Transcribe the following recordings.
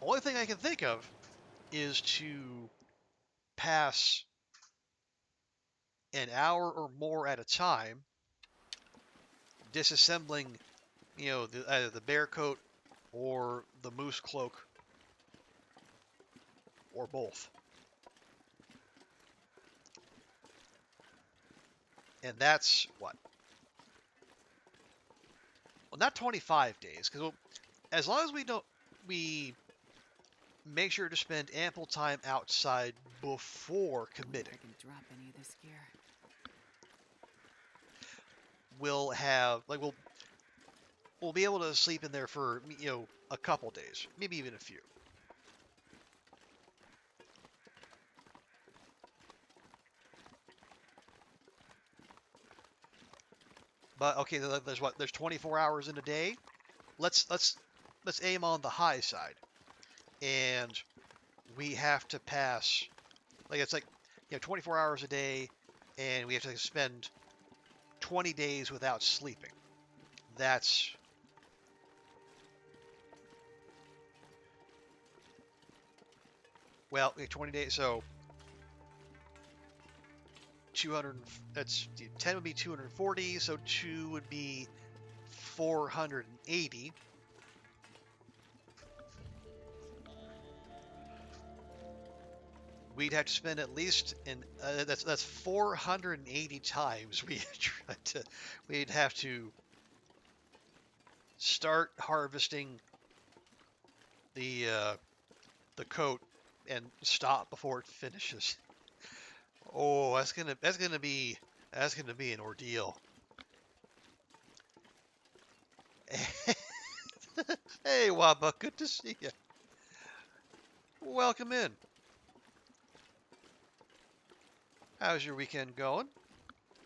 Only thing I can think of is to pass an hour or more at a time, disassembling, either the bear coat or the moose cloak or both. And that's what? Well, not 25 days, because as long as we make sure to spend ample time outside before committing. I can drop any of this gear. We'll have we'll be able to sleep in there for a couple days, maybe even a few. But okay, there's 24 hours in a day. Let's aim on the high side, and we have to pass it's 24 hours a day, and we have to spend 20 days without sleeping. That's well, 20 days. So 200. That's 10 would be 240. So 2 would be 480. We'd have to spend at least that's 480 times we'd have to start harvesting the coat and stop before it finishes. Oh, that's gonna be an ordeal. Hey, Waba, good to see you. Welcome in. How's your weekend going?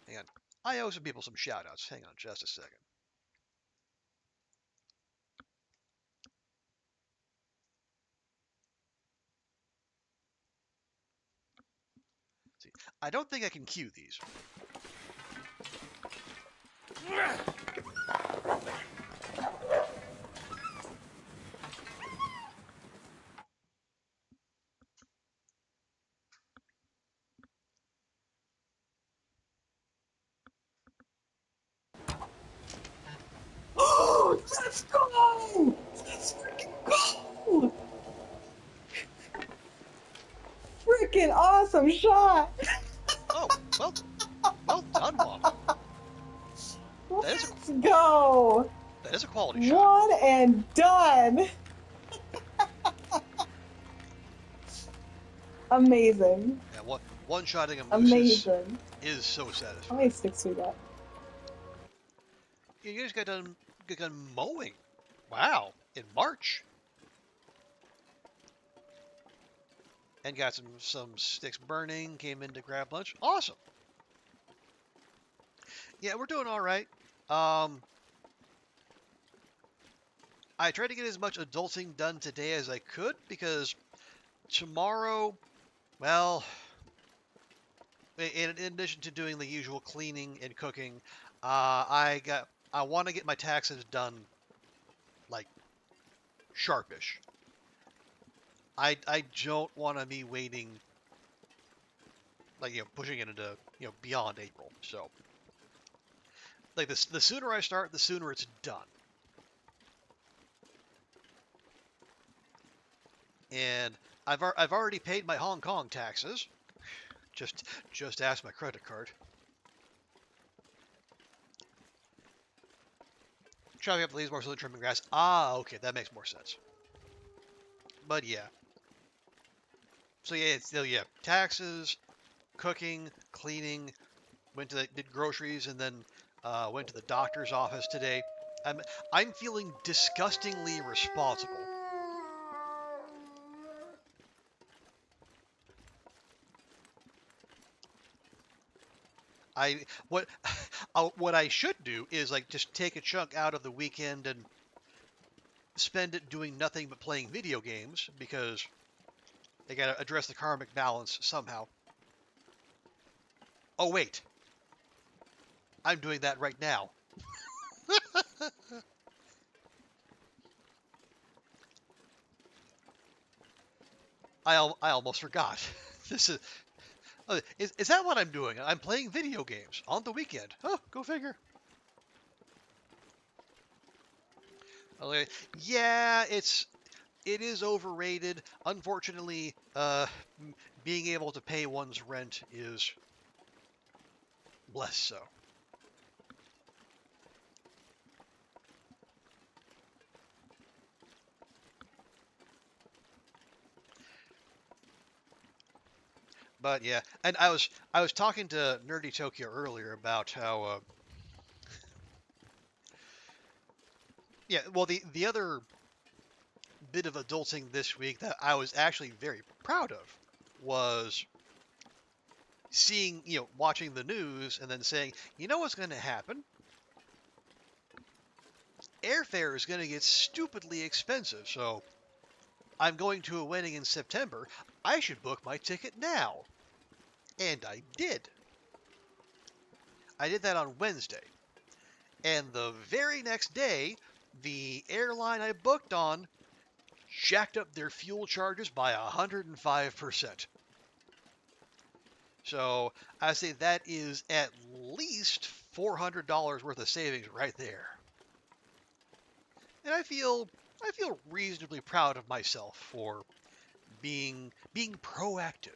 Hang on. I owe some people some shout outs. Hang on just a second. See, I don't think I can cue these. Oh, let's go! Let's freaking go! Freaking awesome shot! Oh, well done, Waba. Let's go! That is a quality shot. One and done! Amazing. Yeah, one-shotting a moose Amazing. is so How satisfying. many sticks we got? You just got done mowing. Wow, in March. And got some sticks burning, came in to grab lunch. Awesome. Yeah, we're doing all right. I tried to get as much adulting done today as I could because tomorrow, well, in addition to doing the usual cleaning and cooking, I want to get my taxes done like sharpish. I don't want to be waiting pushing it into beyond April. So the sooner I start, the sooner it's done. And I've already paid my Hong Kong taxes. Just ask my credit card. Chopping up the leaves more slowly, trimming grass. Ah, okay, that makes more sense. But yeah. So yeah, it's still taxes, cooking, cleaning. Did groceries and then went to the doctor's office today. I'm feeling disgustingly responsible. I what what I should do is just take a chunk out of the weekend and spend it doing nothing but playing video games because they got to address the karmic balance somehow. Oh wait, I'm doing that right now. I almost forgot. This is that what I'm doing? I'm playing video games on the weekend. Oh, go figure. Okay. Yeah, it is overrated. Unfortunately, being able to pay one's rent is less so. But yeah, and I was talking to Nerdy Tokyo earlier about how yeah, well the other bit of adulting this week that I was actually very proud of was seeing, watching the news and then saying, you know what's going to happen? Airfare is going to get stupidly expensive, so I'm going to a wedding in September. I should book my ticket now. And I did. I did that on Wednesday. And the very next day, the airline I booked on jacked up their fuel charges by 105%. So I say that is at least $400 worth of savings right there. And I feel reasonably proud of myself for being proactive.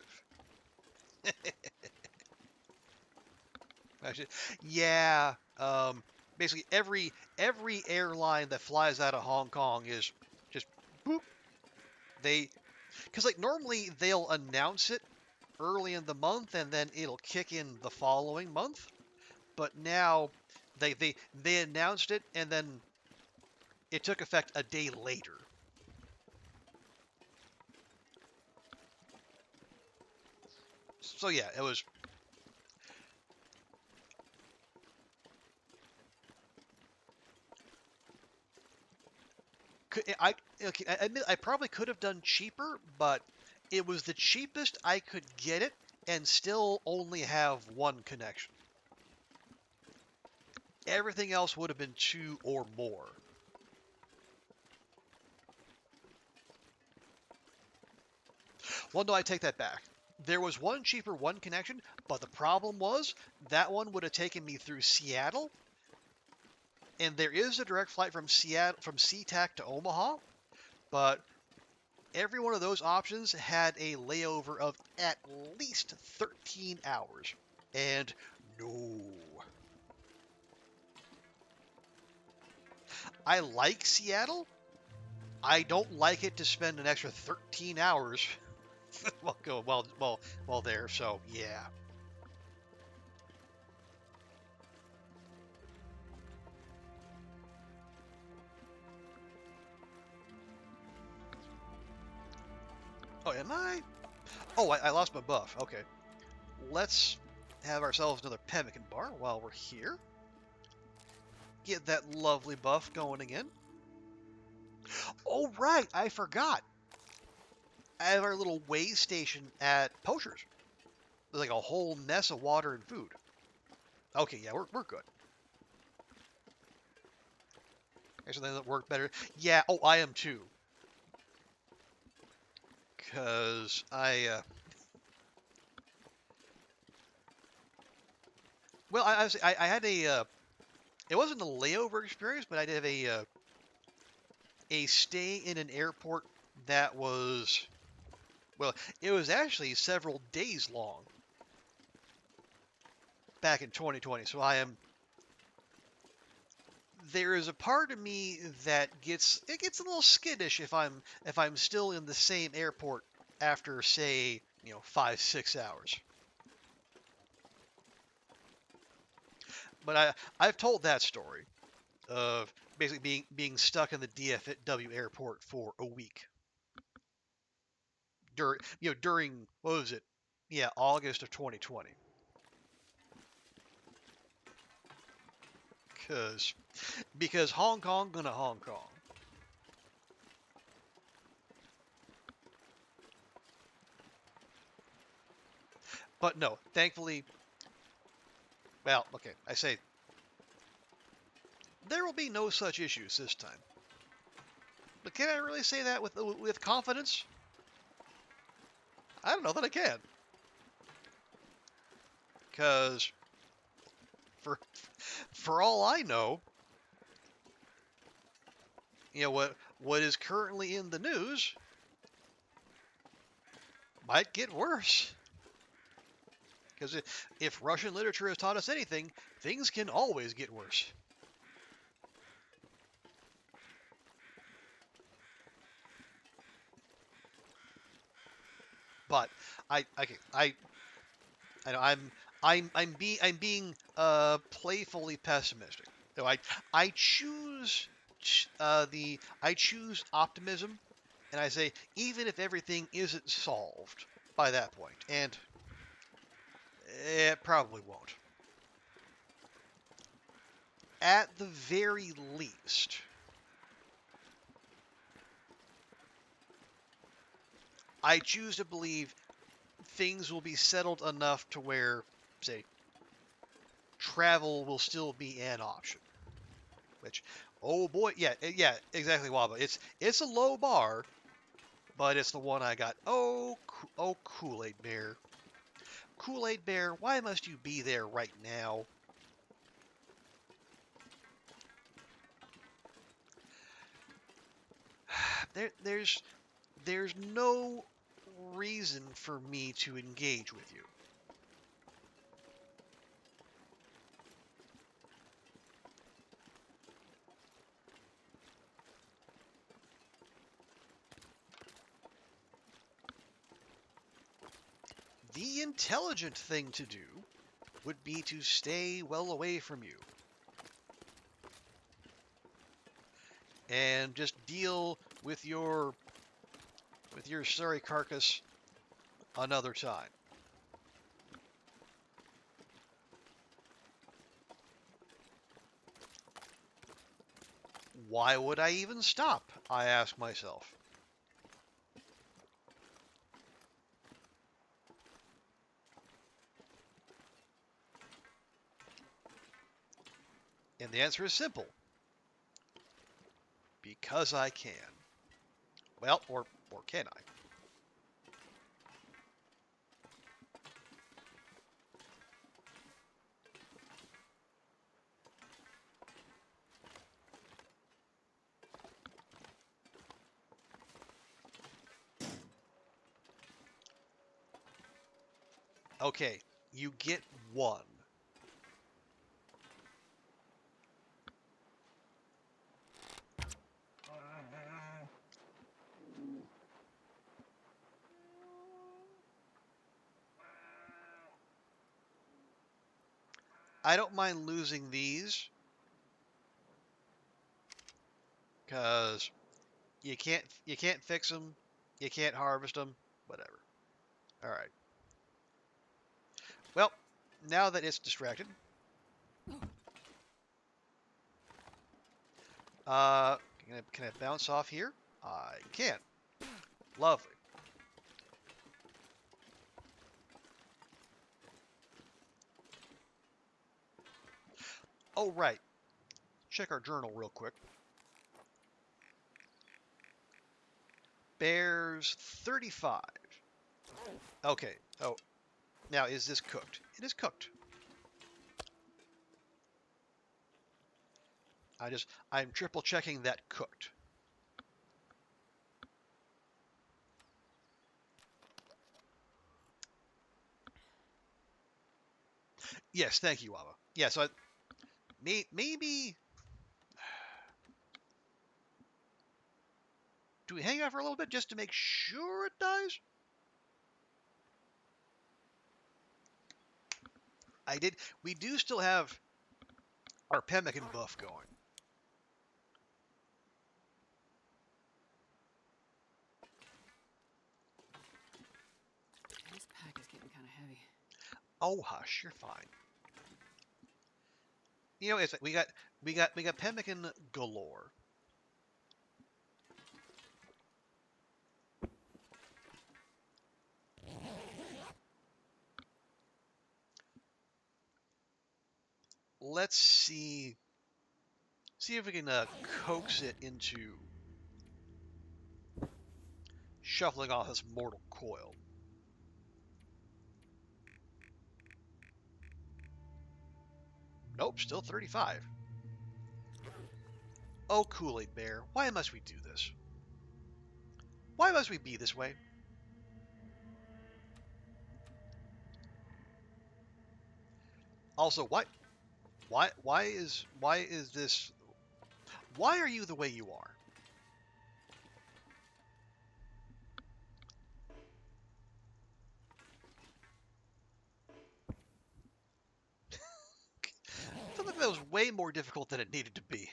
Actually, yeah. Basically every airline that flies out of Hong Kong is just boop. They because like normally they'll announce it early in the month and then it'll kick in the following month. But now they announced it and then it took effect a day later. So yeah, it was. I okay, I admit I probably could have done cheaper, but it was the cheapest I could get it and still only have one connection. Everything else would have been two or more. Well, no, I take that back. There was one cheaper one connection, but the problem was that one would have taken me through Seattle, and there is a direct flight from Seattle from SeaTac to Omaha, but every one of those options had a layover of at least 13 hours. And no. I like Seattle. I don't like it to spend an extra 13 hours while there. So yeah. Oh, am I? Oh, I lost my buff. Okay. Let's have ourselves another pemmican bar while we're here. Get that lovely buff going again. Oh, right. I forgot. I have our little way station at Poacher's. There's like a whole mess of water and food. Okay, yeah, we're good. Actually, that worked better. Yeah, oh, I am too. Because well, I had it wasn't a layover experience, but I did have a stay in an airport that was, well, it was actually several days long back in 2020. So there is a part of me that gets a little skittish if I'm still in the same airport after say 5-6 hours. But I've told that story of basically being stuck in the DFW airport for a week during what was it? Yeah, August of 2020. Cause because Hong Kong gonna Hong Kong. But no, thankfully, well, okay, I say there will be no such issues this time. But can I really say that with confidence? I don't know that I can. Because for all I know, what is currently in the news might get worse. Because if Russian literature has taught us anything, things can always get worse. But I know I'm being playfully pessimistic. So I choose I choose optimism, and I say even if everything isn't solved by that point, and it probably won't. At the very least, I choose to believe things will be settled enough to where, say, travel will still be an option. Which, oh boy, yeah, exactly, Waba. It's a low bar, but it's the one I got. Oh, Kool-Aid Bear. Kool-Aid Bear, why must you be there right now? There's no reason for me to engage with you. The intelligent thing to do would be to stay well away from you and just deal with your sorry carcass another time. Why would I even stop? I ask myself. And the answer is simple. Because I can. Well, or can I? Okay, you get one. I don't mind losing these because you can't fix them, you can't harvest them, whatever. All right. Well, now that it's distracted, can I bounce off here? I can. Lovely. Oh right. Check our journal real quick. Bears 35. Okay. Oh, now is this cooked? It is cooked. I'm triple checking that cooked. Yes, thank you, Ava. Yeah, so maybe do we hang out for a little bit just to make sure it dies? I did. We do still have our pemmican buff going. This pack is getting kind of heavy. Oh hush, you're fine. It's like we got pemmican galore. Let's see if we can coax it into shuffling off this mortal coil. Nope, still 35. Oh, Kool-Aid Bear, why must we do this? Why must we be this way? Also, why is this? Why are you the way you are? I feel like that was way more difficult than it needed to be.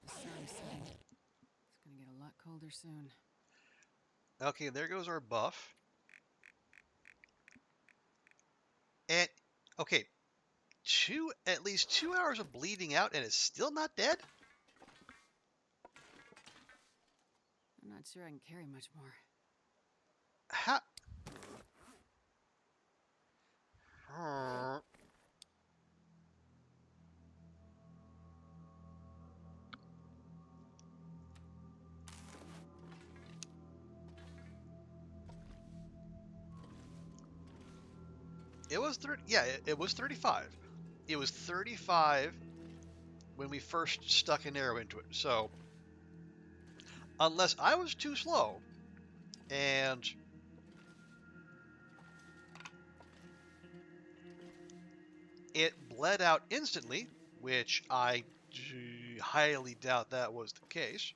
Sorry, son. It's gonna get a lot colder soon. Okay, there goes our buff. And okay, at least 2 hours of bleeding out, and it's still not dead. I'm not sure I can carry much more. How? It was 30. Yeah, it was 35. It was 35 when we first stuck an arrow into it. So, unless I was too slow, and it bled out instantly, which I highly doubt that was the case.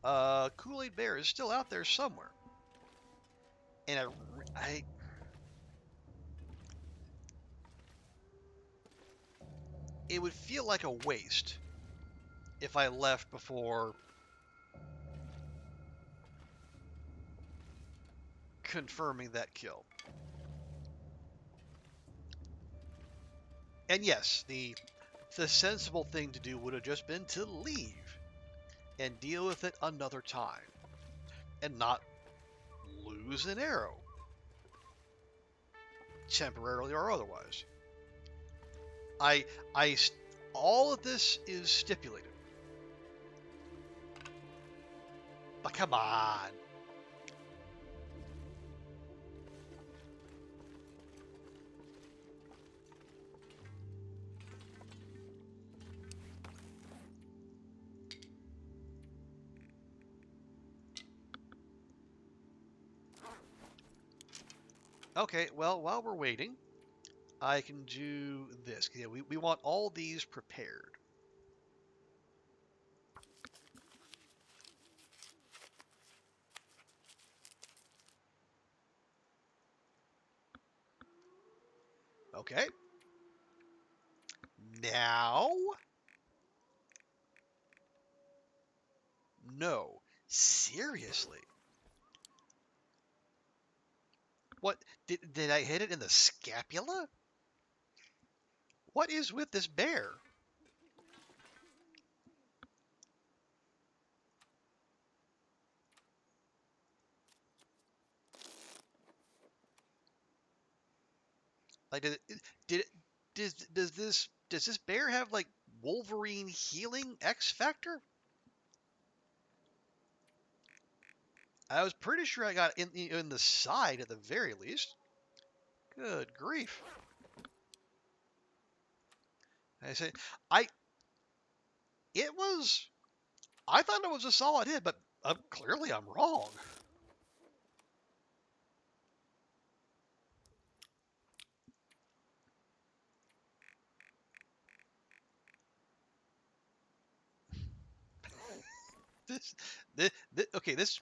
Kool-Aid Bear is still out there somewhere, and it would feel like a waste if I left before confirming that kill. And yes, the sensible thing to do would have just been to leave and deal with it another time and not lose an arrow, temporarily or otherwise. I, I, all of this is stipulated. But come on. Okay, well, while we're waiting, I can do this. Yeah, we want all these prepared. Okay. Now, no. Seriously. What, did I hit it in the scapula? What is with this bear? Like, did does this bear have like Wolverine healing X factor? I was pretty sure I got in the side at the very least. Good grief! I say, I it was. I thought it was a solid hit, but clearly I'm wrong. This, okay, this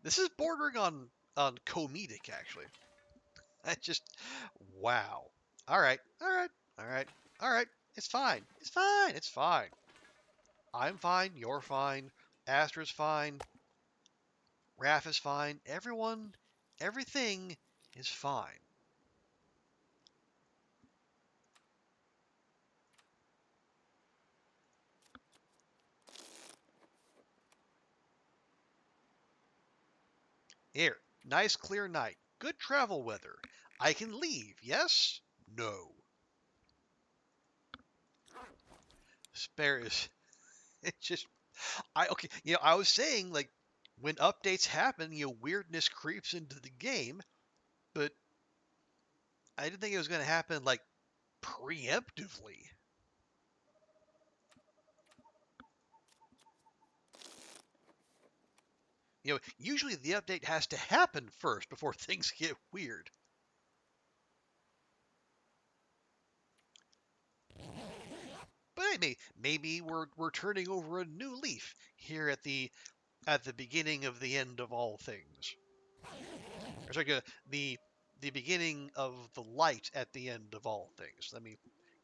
is bordering on comedic actually. I just, wow. All right, all right, all right, all right. It's fine. It's fine. It's fine. I'm fine. You're fine. Astra's fine. Raph is fine. Everyone, everything is fine. Here, nice clear night. Good travel weather. I can leave, yes? No. Spare is, it just, Okay, I was saying like when updates happen, weirdness creeps into the game, but I didn't think it was going to happen like preemptively. Usually the update has to happen first before things get weird. But hey, maybe we're turning over a new leaf here at the beginning of the end of all things. Or sorry, the beginning of the light at the end of all things. Let me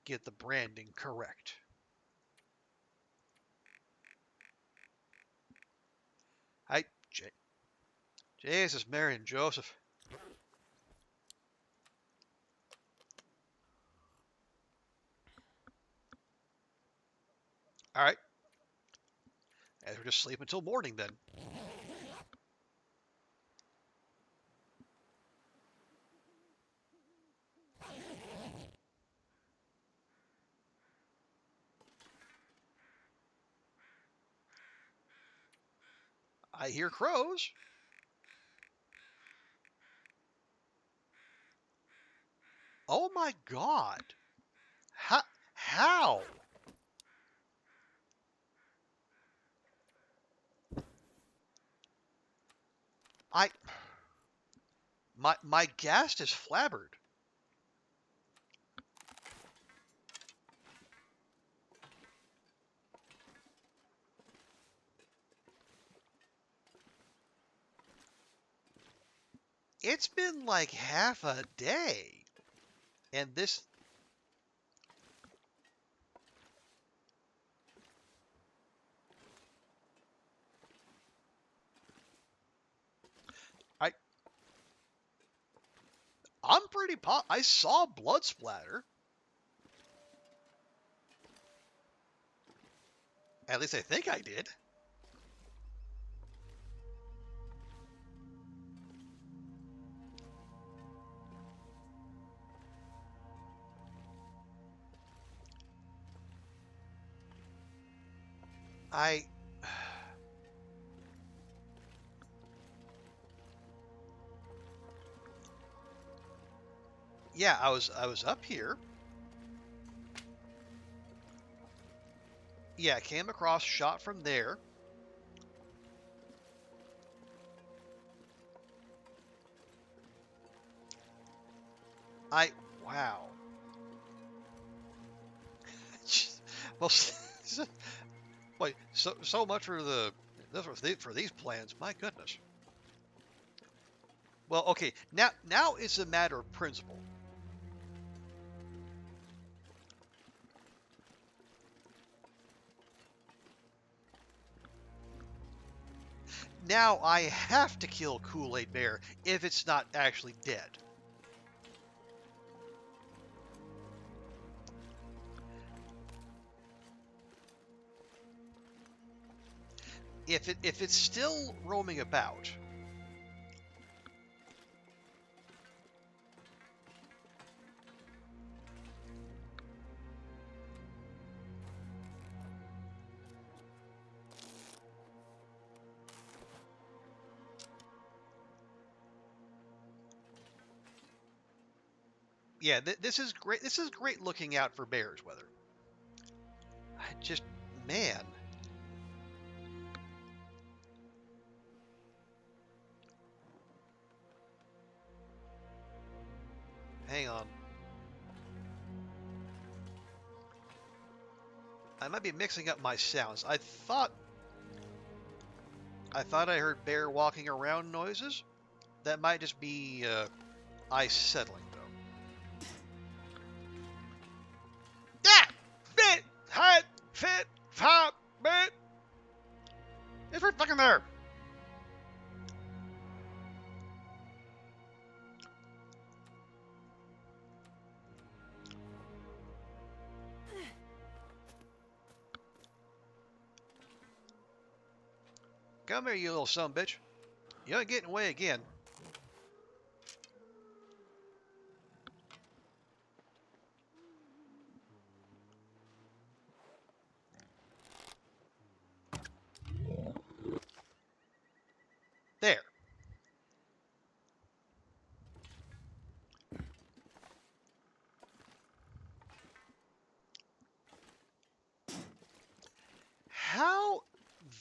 get the branding correct. Hi, Jesus, Mary, and Joseph. All right, as we're just sleep until morning then. I hear crows. Oh my God! How? How? I my ghast is flabbered. It's been like half a day, and this I I'm pretty I saw blood splatter. At least I think I did. I yeah, I was up here. Yeah, came across, shot from there. I wow. Well, wait, so much for for these plans. My goodness. Well, okay, now it's a matter of principle. Now I have to kill Kool-Aid Bear if it's not actually dead. If it's still roaming about, yeah, this is great. This is great looking out for bears weather. I just man, hang on. I might be mixing up my sounds. I thought I heard bear walking around noises. That might just be ice settling though. Yeah, fit, hot, fit, hot, bit. It's right fucking there. Come here, you little son bitch. You ain't getting away again.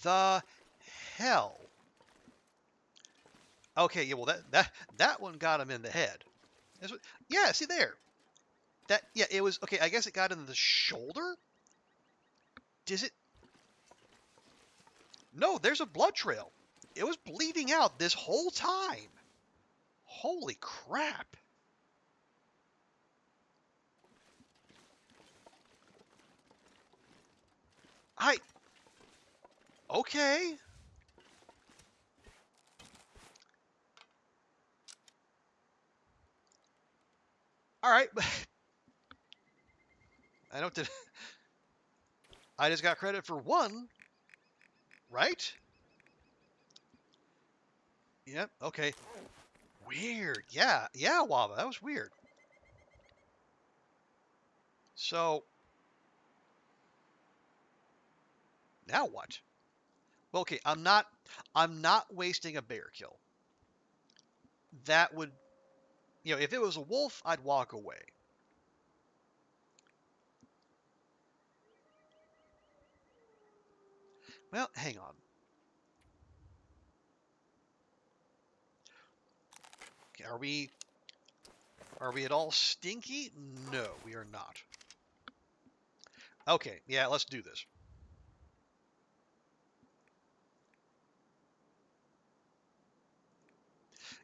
the hell? Okay, yeah, well that one got him in the head. Yeah, see there. Yeah, it was okay. I guess it got in the shoulder. Does it? No, there's a blood trail. It was bleeding out this whole time. Holy crap. Okay. All right. I don't. I just got credit for one, right? Yep. Okay. Weird. Yeah. Yeah, Waba. That was weird. So now what? Well, okay. I'm not wasting a bear kill. That would, if it was a wolf, I'd walk away. Well, hang on. Okay, are we at all stinky? No, we are not. Okay, yeah, let's do this.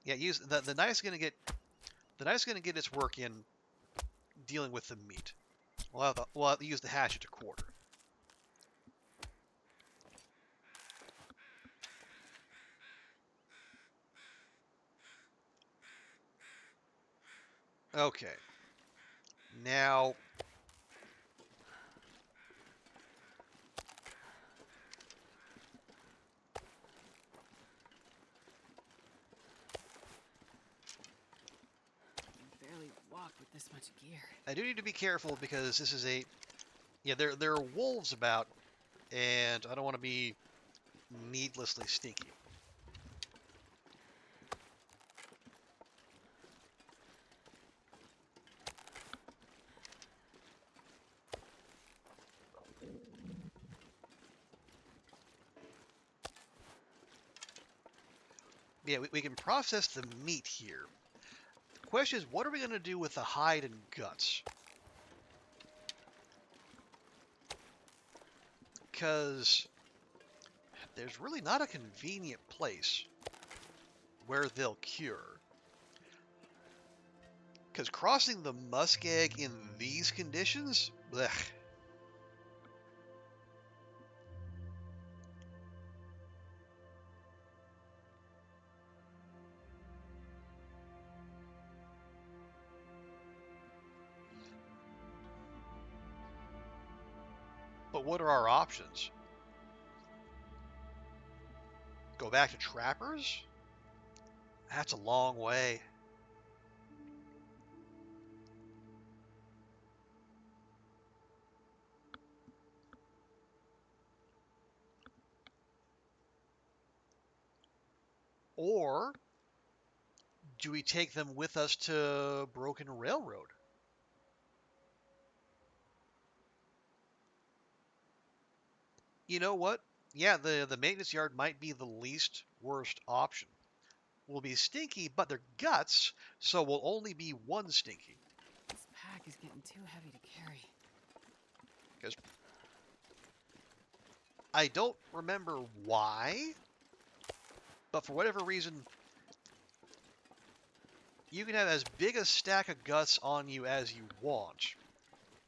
Yeah, use the knife's gonna get its work in dealing with the meat. We'll have to use the hatchet to quarter. Okay. Now, Barely walk with this much gear. I do need to be careful because this is there are wolves about, and I don't want to be needlessly stinky. Yeah, we can process the meat here. The question is, what are we going to do with the hide and guts? Because there's really not a convenient place where they'll cure. Because crossing the muskeg in these conditions, blech. But what are our options? Go back to trappers? That's a long way. Or do we take them with us to Broken Railroad? You know what? Yeah, the maintenance yard might be the least worst option. We'll be stinky, but they're guts, so we'll only be one stinky. This pack is getting too heavy to carry. Because I don't remember why, but for whatever reason, you can have as big a stack of guts on you as you want,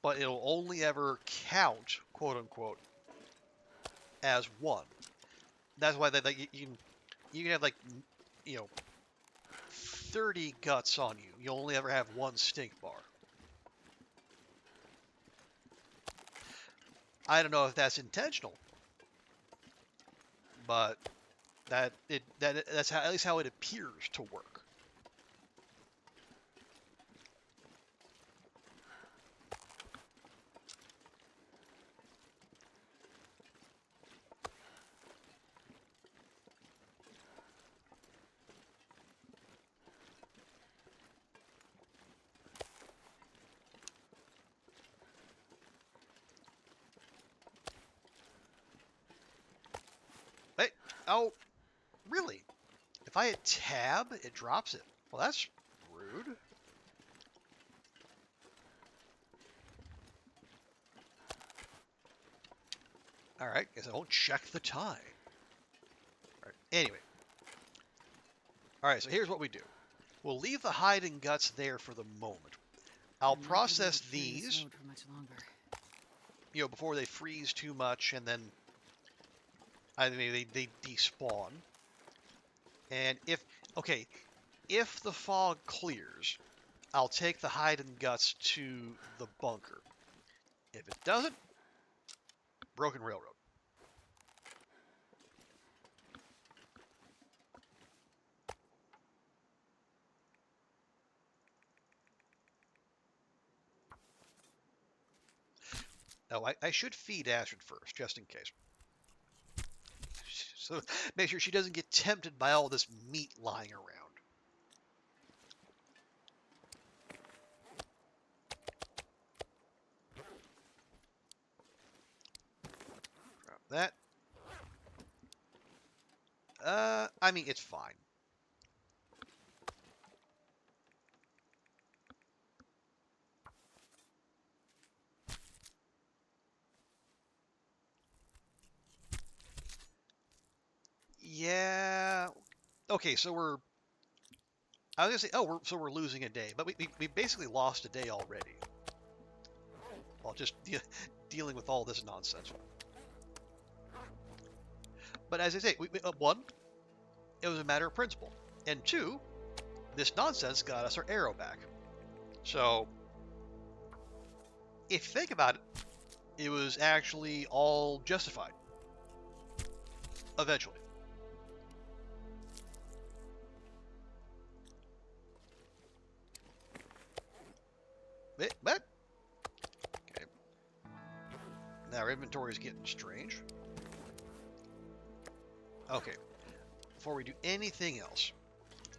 but it'll only ever count, quote unquote, as one. That's why you can have like 30 guts on you. You only ever have one stink bar. I don't know if that's intentional, but that's how, at least how it appears to work. Oh, really? If I hit tab, it drops it. Well, that's rude. Alright, guess I won't check the time. Alright, anyway. Alright, so here's what we do. We'll leave the hide and guts there for the moment. I'll I'm not gonna be able process to carry this these, load for much longer. before they freeze too much, and then I mean they despawn. And if the fog clears, I'll take the hide and guts to the bunker. If it doesn't, broken railroad. Oh, I should feed Astrid first, just in case. So make sure she doesn't get tempted by all this meat lying around. Drop that. I mean, it's fine. Yeah. Okay, so I was gonna say, oh, we're losing a day, but we basically lost a day already. While just dealing with all this nonsense. But as I say, one, it was a matter of principle, and two, this nonsense got us our arrow back. So, if you think about it, it was actually all justified. Eventually. What? Okay. Now our inventory is getting strange. Okay. Before we do anything else,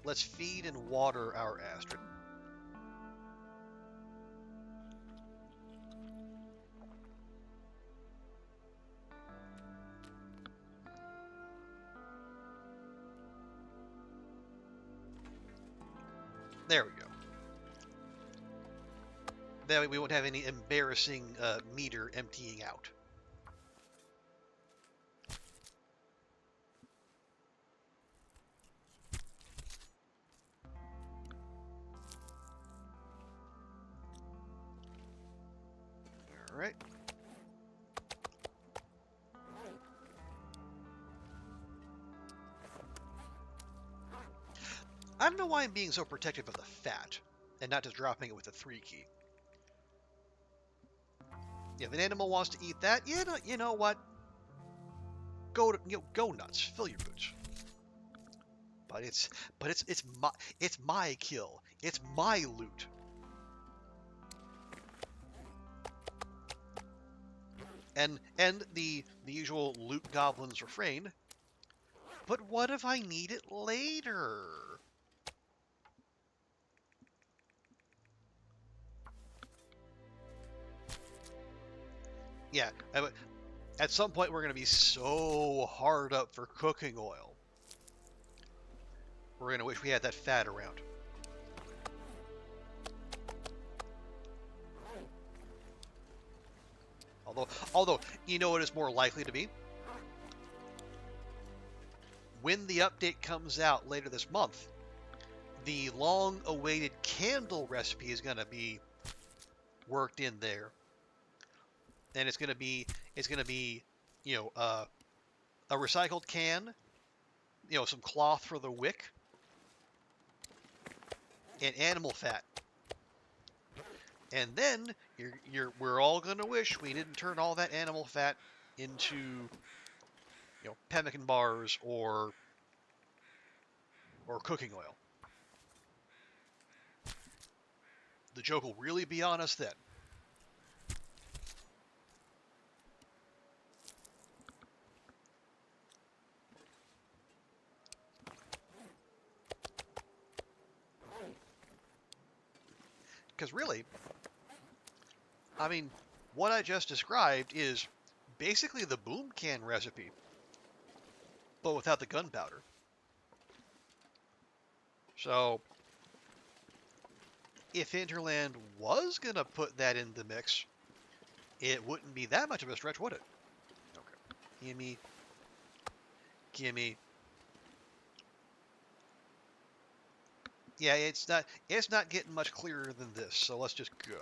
let's feed and water our Astrid. There we go. That way we won't have any embarrassing meter emptying out. All right. I don't know why I'm being so protective of the fat and not just dropping it with a 3 key. If an animal wants to eat that, you know what? Go nuts. Fill your boots. But it's my kill. It's my loot. And the usual loot goblin's refrain. But what if I need it later? Yeah, at some point we're going to be so hard up for cooking oil. We're going to wish we had that fat around. Although, you know what is more likely to be? When the update comes out later this month, the long-awaited candle recipe is going to be worked in there. And it's going to be, a recycled can, some cloth for the wick, and animal fat. And then we're all gonna wish we didn't turn all that animal fat into, pemmican bars or cooking oil. The joke will really be on us then. Because really, I mean, what I just described is basically the boom can recipe. but without the gunpowder. So, if Hinterland was going to put that in the mix, it wouldn't be that much of a stretch, would it? Okay. Gimme. Gimme. Yeah, it's not getting much clearer than this, so let's just go.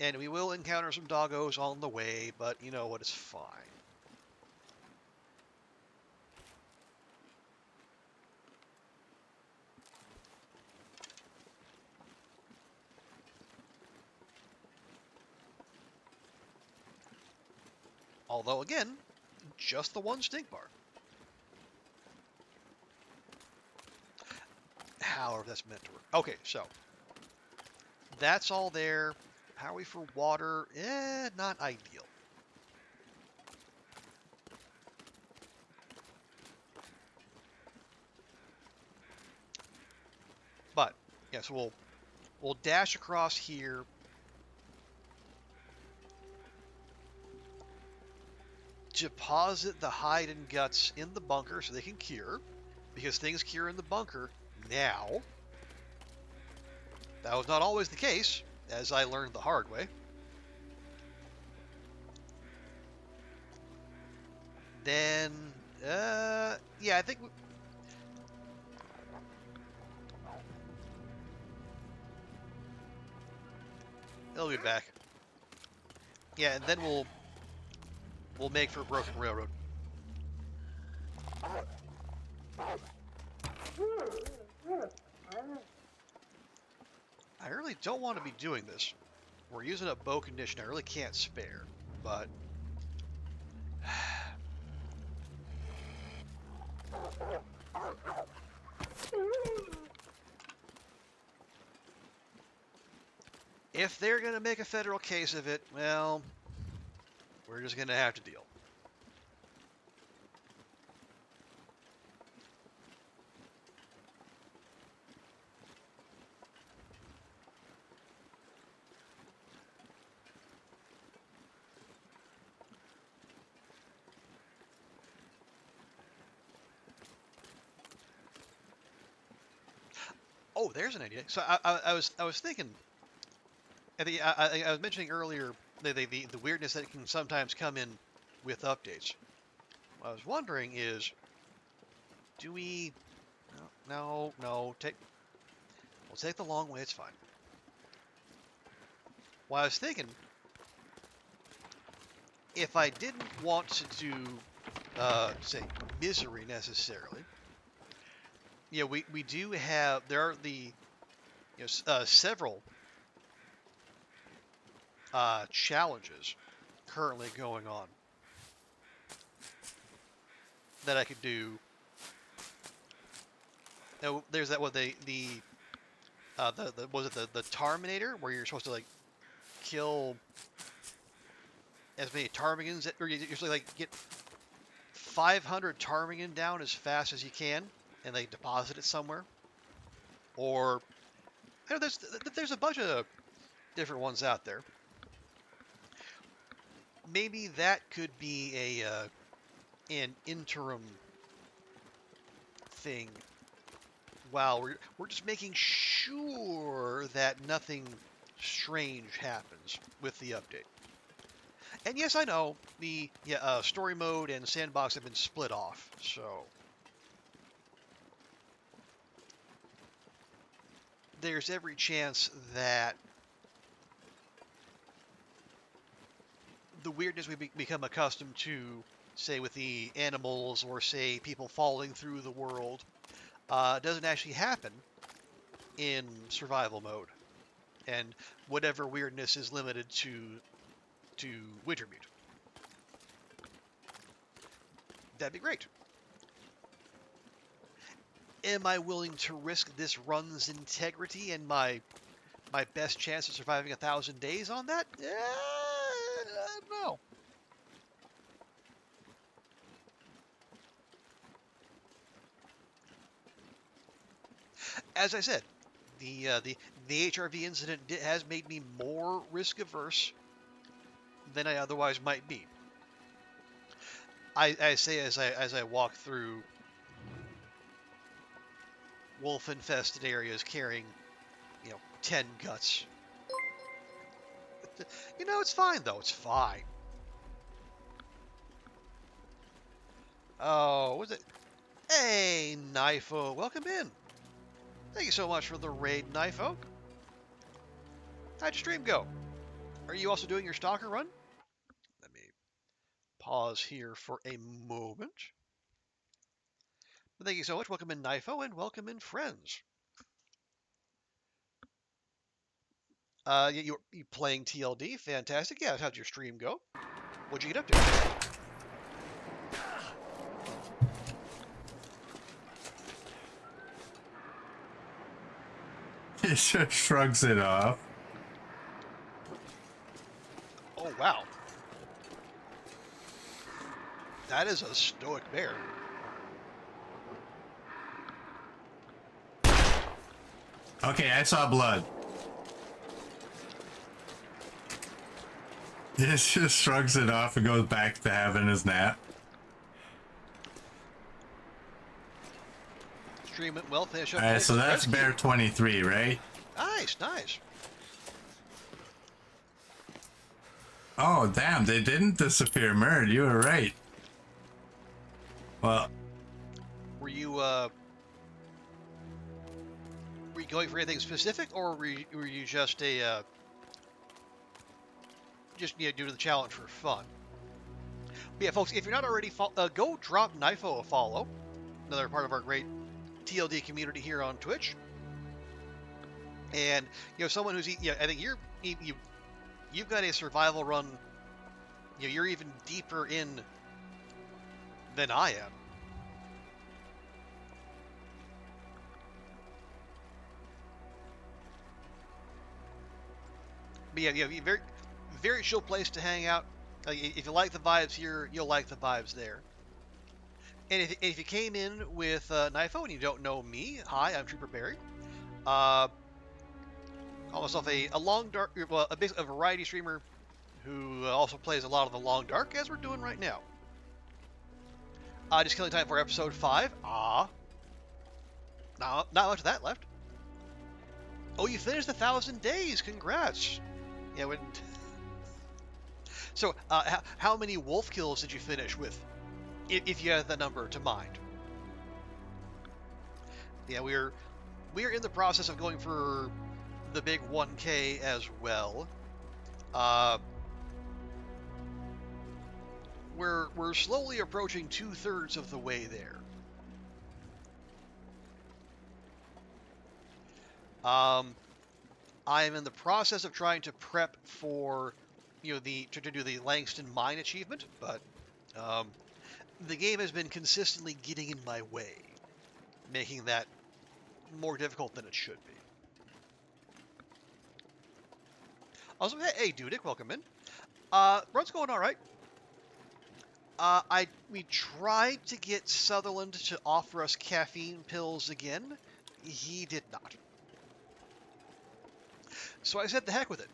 And we will encounter some doggos on the way, but you know what, it's fine. Although, again, just the one stink bar. However that's meant to work. Okay, so that's all there. How are we for water? Not ideal. But, yeah, so we'll dash across here. Deposit the hide and guts in the bunker so they can cure, because things cure in the bunker now. That was not always the case, as I learned the hard way. Then, yeah, I think they'll be back. Yeah, and then we'll make for Broken Railroad. I really don't want to be doing this. We're using a bow condition I really can't spare, but if they're going to make a federal case of it, well, we're just going to have to deal. Oh, there's an idea. So I was thinking. I was mentioning earlier the weirdness that can sometimes come in with updates. What I was wondering is, do we? No. We'll take the long way. It's fine. Well, I was thinking, if I didn't want to do, say, misery necessarily, yeah, we do have, there are the, several challenges currently going on that I could do. Now, there's that, was it the Terminator, where you're supposed to, like, kill as many ptarmigans, or you usually, like, get 500 ptarmigan down as fast as you can, and they deposit it somewhere. Or, there's a bunch of different ones out there. Maybe that could be an interim thing. While we're just making sure that nothing strange happens with the update. And yes, I know the story mode and sandbox have been split off, so there's every chance that the weirdness we become accustomed to, say with the animals or say people falling through the world, doesn't actually happen in survival mode, and whatever weirdness is limited to Wintermute. That'd be great. Am I willing to risk this run's integrity and my best chance of surviving 1,000 days on that? No. As I said, the HRV incident has made me more risk averse than I otherwise might be. I say as I walk through wolf infested areas carrying, 10 guts. It's fine though. It's fine. Oh, was it? Hey, Knifo, welcome in. Thank you so much for the raid, Knifo. How'd your stream go? Are you also doing your stalker run? Let me pause here for a moment. But thank you so much. Welcome in, Knifo, and welcome in, friends. You playing TLD? Fantastic. Yeah, how'd your stream go? What'd you get up to? He just shrugs it off. Oh, wow. That is a stoic bear. Okay, I saw blood. He just shrugs it off and goes back to having his nap. Stream went well. Finish up. Alright, so that's rescue. Bear 23, right? Nice, nice. Oh, damn, they didn't disappear, Murd. You were right. Well, Were you going for anything specific, or were you just do the challenge for fun? But yeah, folks, if you're not already, go drop Knifo a follow. Another part of our great TLD community here on Twitch. And someone who's I think you've got a survival run. You're even deeper in than I am. But yeah, very, very chill place to hang out. If you like the vibes here, you'll like the vibes there. And if you came in with Knifo and you don't know me, hi, I'm Trooper Barry. Call myself a long dark, well, a variety streamer who also plays a lot of the long dark, as we're doing right now. Just killing time for episode 5. Not much of that left. Oh, you finished 1,000 days. Congrats. Yeah, when. So, how many wolf kills did you finish with, if you have the number to mind? Yeah, we're in the process of going for the big 1K as well. We're slowly approaching 2/3 of the way there. I am in the process of trying to prep for, to do the Langston Mine achievement, but the game has been consistently getting in my way, making that more difficult than it should be. Also, hey, Dudick, welcome in. Run's going all right. We tried to get Sutherland to offer us caffeine pills again. He did not. So I said the heck with it.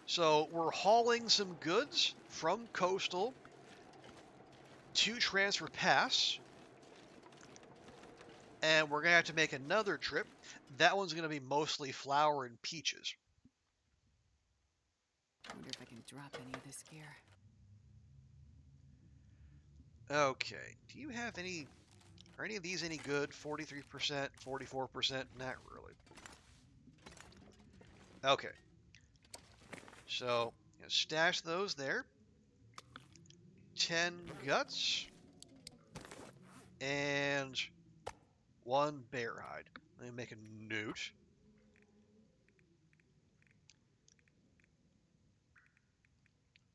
So we're hauling some goods from Coastal to Transfer Pass. And we're going to have to make another trip. That one's going to be mostly flour and peaches. I wonder if I can drop any of this gear. Okay. Do you have any... Are any of these any good? 43%, 44%? Not really. Okay. So, stash those there. 10 guts. And 1 bear hide. Let me make a note.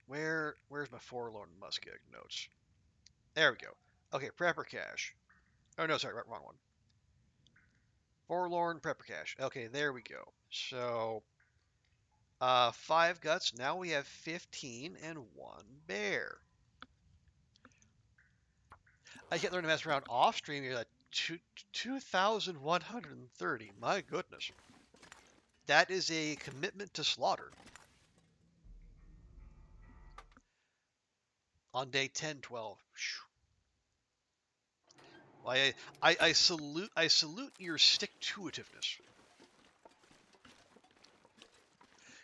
Where's my Forlorn Muskeg notes? There we go. Okay, prepper cache. Oh, no, sorry, wrong one. Forlorn prepper cache. Okay, there we go. So, 5 guts. Now we have 15 and 1 bear. I can't learn to mess around off stream here. That 2,130. My goodness. That is a commitment to slaughter. on day 10, 12. I salute your stick-to-itiveness.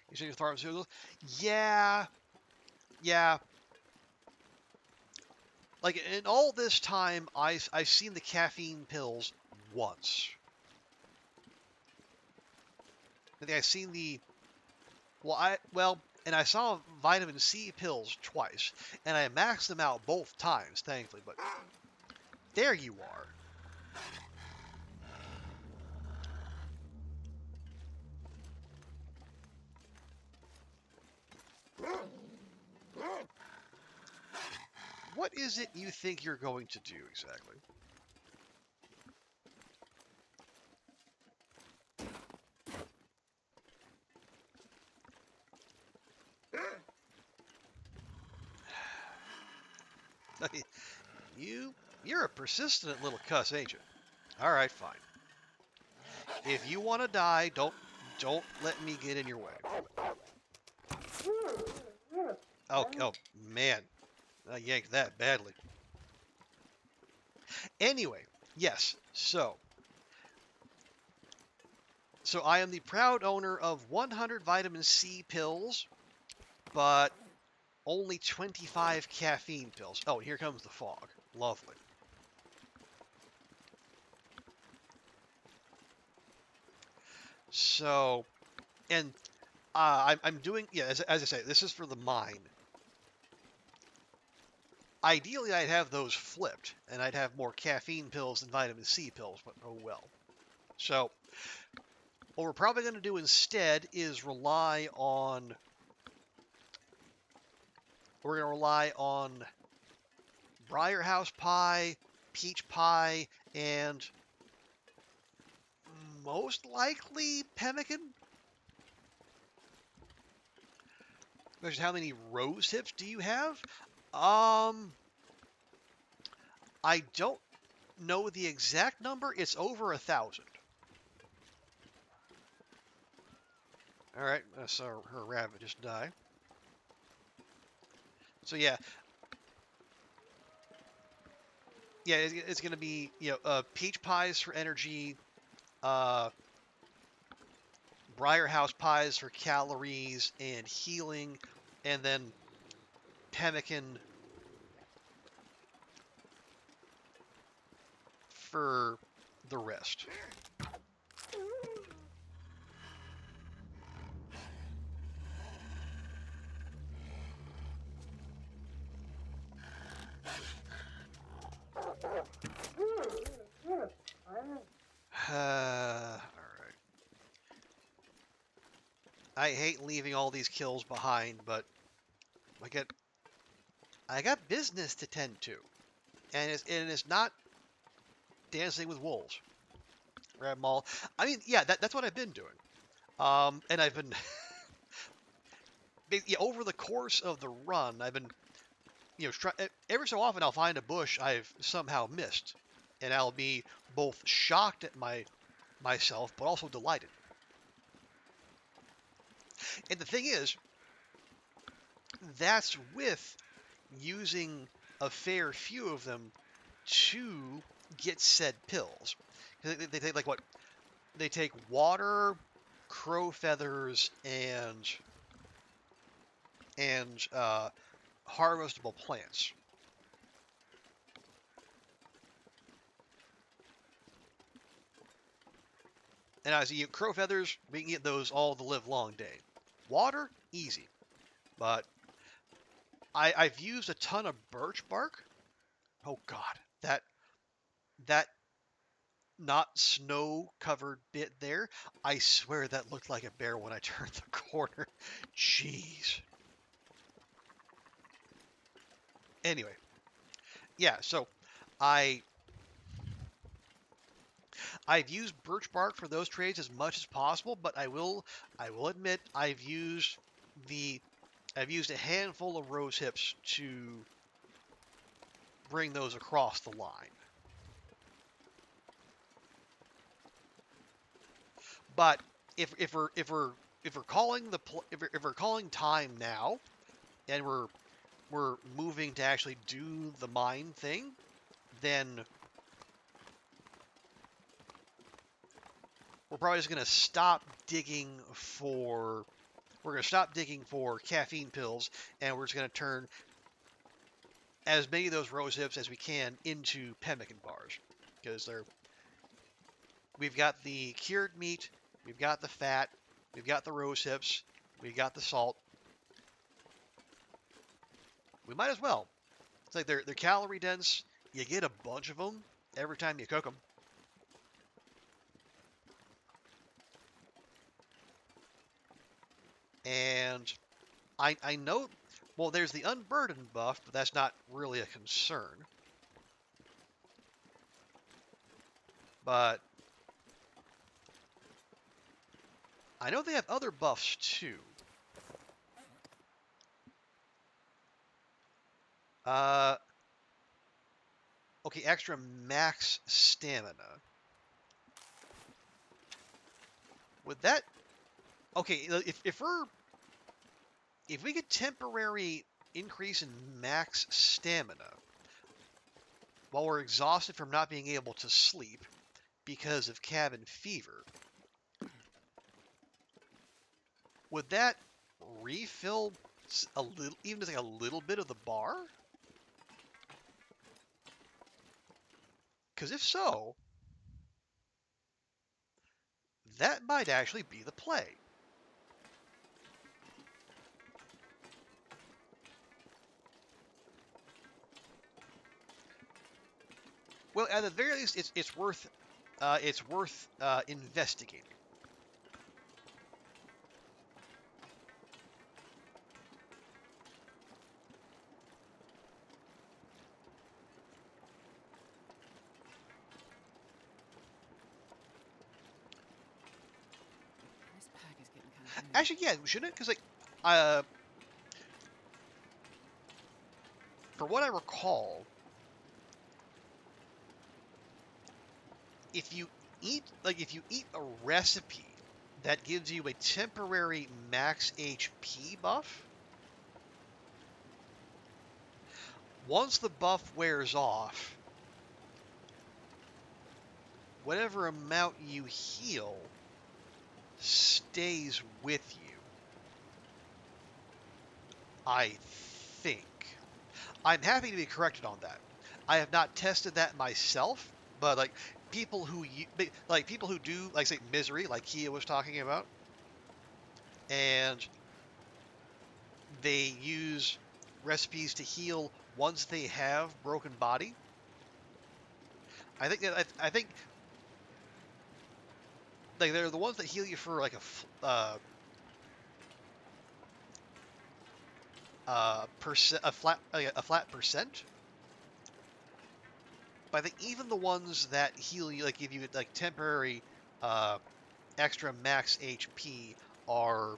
You say your pharmaceuticals? Yeah, yeah. Like in all this time, I've seen the caffeine pills once. I think I've seen the and I saw vitamin C pills twice, and I maxed them out both times, thankfully. But there you are. What is it you think you're going to do exactly? You're a persistent little cuss, ain't you? All right, fine. If you want to die, don't let me get in your way. Oh man, I yanked that badly. Anyway, yes. So I am the proud owner of 100 vitamin C pills, but only 25 caffeine pills. Oh, here comes the fog. Lovely. So, and I'm doing, yeah, as I say, this is for the mine. Ideally, I'd have those flipped, and I'd have more caffeine pills than vitamin C pills, but oh well. So, what we're probably going to do instead is we're going to rely on Briar House pie, peach pie, and most likely pemmican. Question: how many rose hips do you have? I don't know the exact number. It's over 1,000. All right, I saw her rabbit just die. So yeah, it's gonna be peach pies for energy, uh, Briar House pies for calories and healing, and then pemmican for the rest. All right. I hate leaving all these kills behind, but I got business to tend to, and it's not dancing with wolves. Grab them all. I mean, yeah, that's what I've been doing. And I've been over the course of the run, I've been every so often I'll find a bush I've somehow missed, and I'll be both shocked at myself, but also delighted. And the thing is, that's with using a fair few of them to get said pills. They take like what? They take water, crow feathers, and harvestable plants. And as you crow feathers, we can get those all the live long day. Water, easy. But I've used a ton of birch bark. Oh God, that not snow covered bit there. I swear that looked like a bear when I turned the corner. Jeez. Anyway, yeah. So I I've used birch bark for those trades as much as possible, but I will admit the I've used a handful of rose hips to bring those across the line. But if we're calling time now, and we're we're moving to actually do the mine thing, then we're probably just going to stop digging for... We're going to stop digging for caffeine pills, and we're just going to turn as many of those rose hips as we can into pemmican bars. Because we've got the cured meat, we've got the fat, we've got the rose hips, we've got the salt. We might as well. It's like they're calorie dense. You get a bunch of them every time you cook them. And I know, well, there's the unburdened buff, but that's not really a concern. But I know they have other buffs too. Okay, extra max stamina. Would that... Okay, if we get temporary increase in max stamina while we're exhausted from not being able to sleep because of cabin fever, would that refill a little, even just like a little bit of the bar? Because if so, that might actually be the play. Well, at the very least, it's worth investigating. This pack is getting kind of heavy. Actually, yeah, shouldn't it? Because like, for what I recall, if you eat a recipe that gives you a temporary max HP buff, once the buff wears off, whatever amount you heal stays with you. I think. I'm happy to be corrected on that. I have not tested that myself, but like people who do, like, say, misery, like Kia was talking about, and they use recipes to heal once they have broken body. I think like they're the ones that heal you for like a flat percent. But I think even the ones that heal you, like give you like temporary extra max HP, are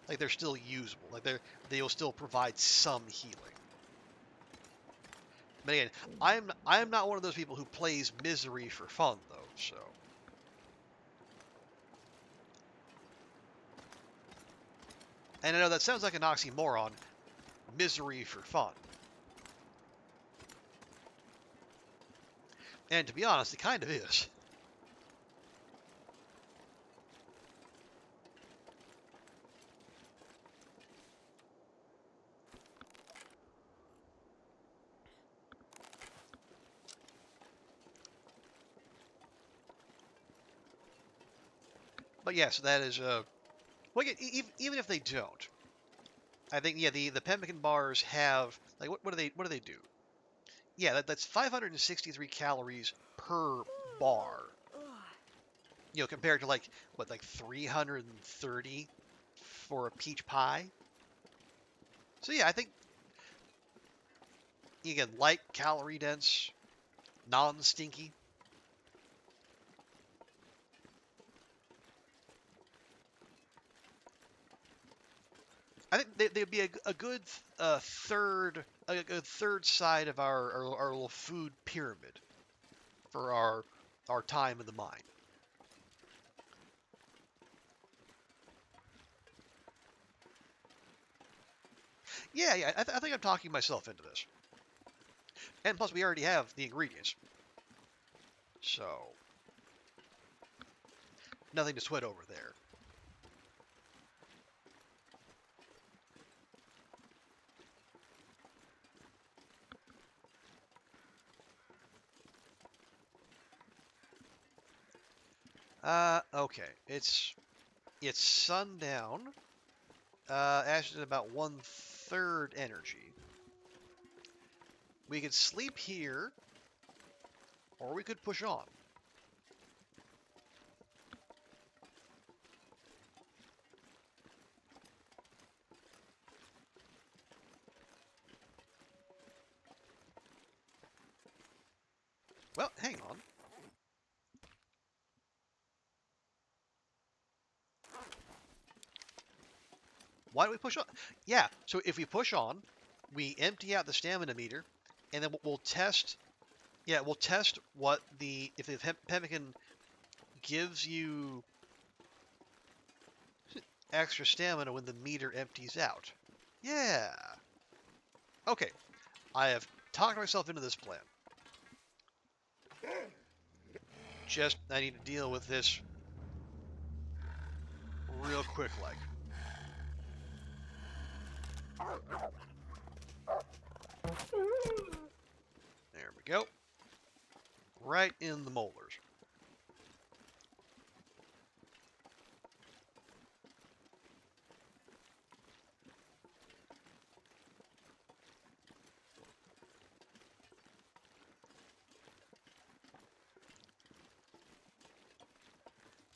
like they're still usable. Like they'll still provide some healing. But again, I'm not one of those people who plays misery for fun though. So. And I know that sounds like an oxymoron, misery for fun. And to be honest, it kind of is. But yeah, so that is, well, even if they don't, I think, yeah, the pemmican bars have, like, what do they do? Yeah, that's 563 calories per bar. You know, compared to like, what, like 330 for a peach pie? So yeah, I think, again, light, calorie dense, non-stinky. I think they'd be a good third side of our little food pyramid for our time in the mine. Yeah, yeah. I think I'm talking myself into this. And plus, we already have the ingredients, so nothing to sweat over there. Okay. It's sundown. Ash is about 1/3 energy. We could sleep here, or we could push on. Well, hang on. Why don't we push on? Yeah, so if we push on, we empty out the stamina meter, and then we'll test. Yeah, we'll test what if the pemmican gives you extra stamina when the meter empties out. Yeah. Okay, I have talked myself into this plan. Just I need to deal with this real quick, like. There we go. Right in the molars.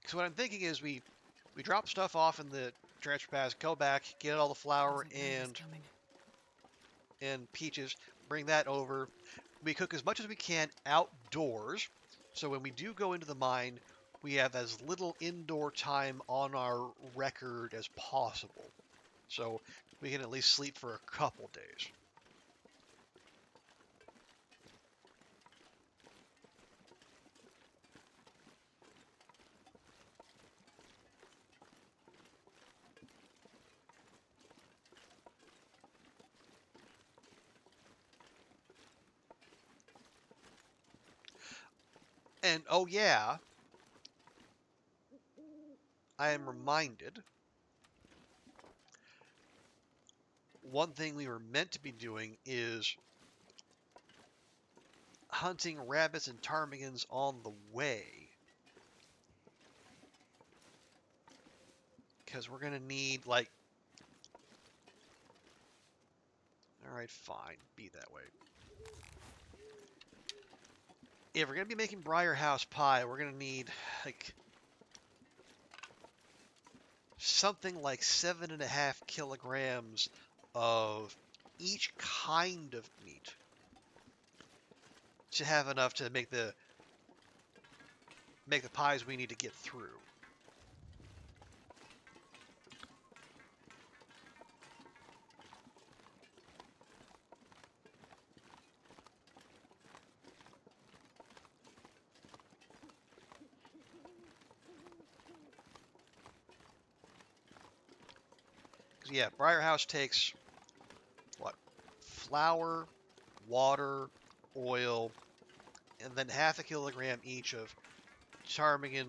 So what I'm thinking is we drop stuff off in the transfer pass, go back, get all the flour Looks like night is coming. and peaches, bring that over. We cook as much as we can outdoors, so when we do go into the mine, we have as little indoor time on our record as possible. So we can at least sleep for a couple days. And oh yeah, I am reminded one thing we were meant to be doing is hunting rabbits and ptarmigans on the way. Because we're going to need, like... Alright, fine. Be that way. If we're going to be making Briar House pie, we're going to need, like... something like 7.5 kilograms of each kind of meat to have enough to make the pies we need to get through. Yeah, Briar House takes what? Flour, water, oil, and then 0.5 kilogram each of ptarmigan,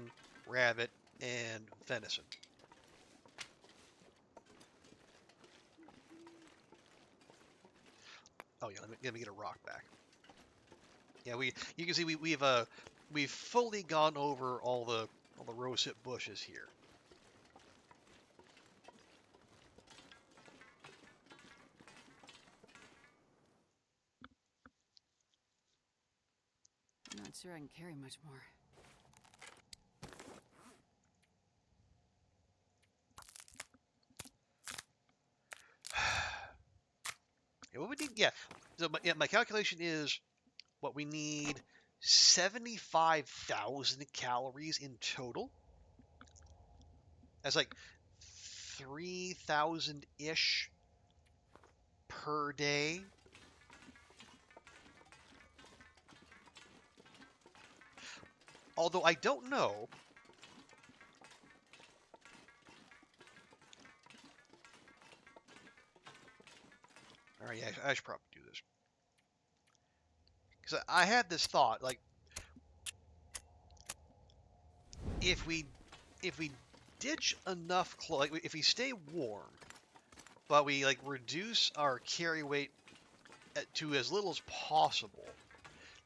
rabbit, and venison. Oh yeah, let me get a rock back. Yeah, you can see we've fully gone over all the rosehip bushes here. I'm not sure I can carry much more. Yeah, what we need, yeah. So my calculation is what we need 75,000 calories in total. That's like 3,000-ish per day. Although I don't know. All right, yeah, I should probably do this. Because I had this thought, like, if we ditch enough clothes, like if we stay warm, but we like reduce our carry weight to as little as possible.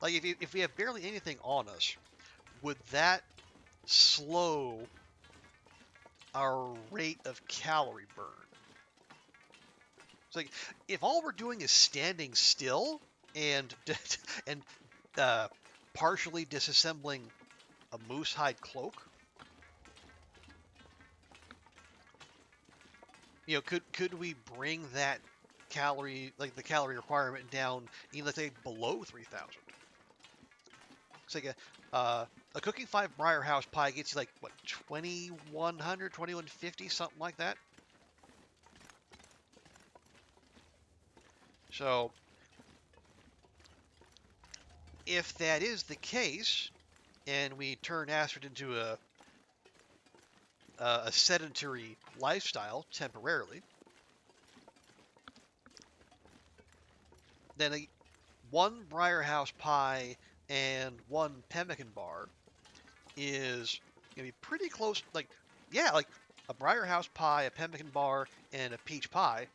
Like if we have barely anything on us, would that slow our rate of calorie burn? It's like if all we're doing is standing still and and uh, partially disassembling a moose hide cloak, could we bring that the calorie requirement down even let's say below 3,000? It's like a cooking 5 Briar House pie gets you like what 2,100, 2,150, something like that. So if that is the case, and we turn Astrid into a sedentary lifestyle temporarily, then one Briar House pie and one pemmican bar is gonna be pretty close. Like, yeah, like a Briar House pie, a pemmican bar, and a peach pie.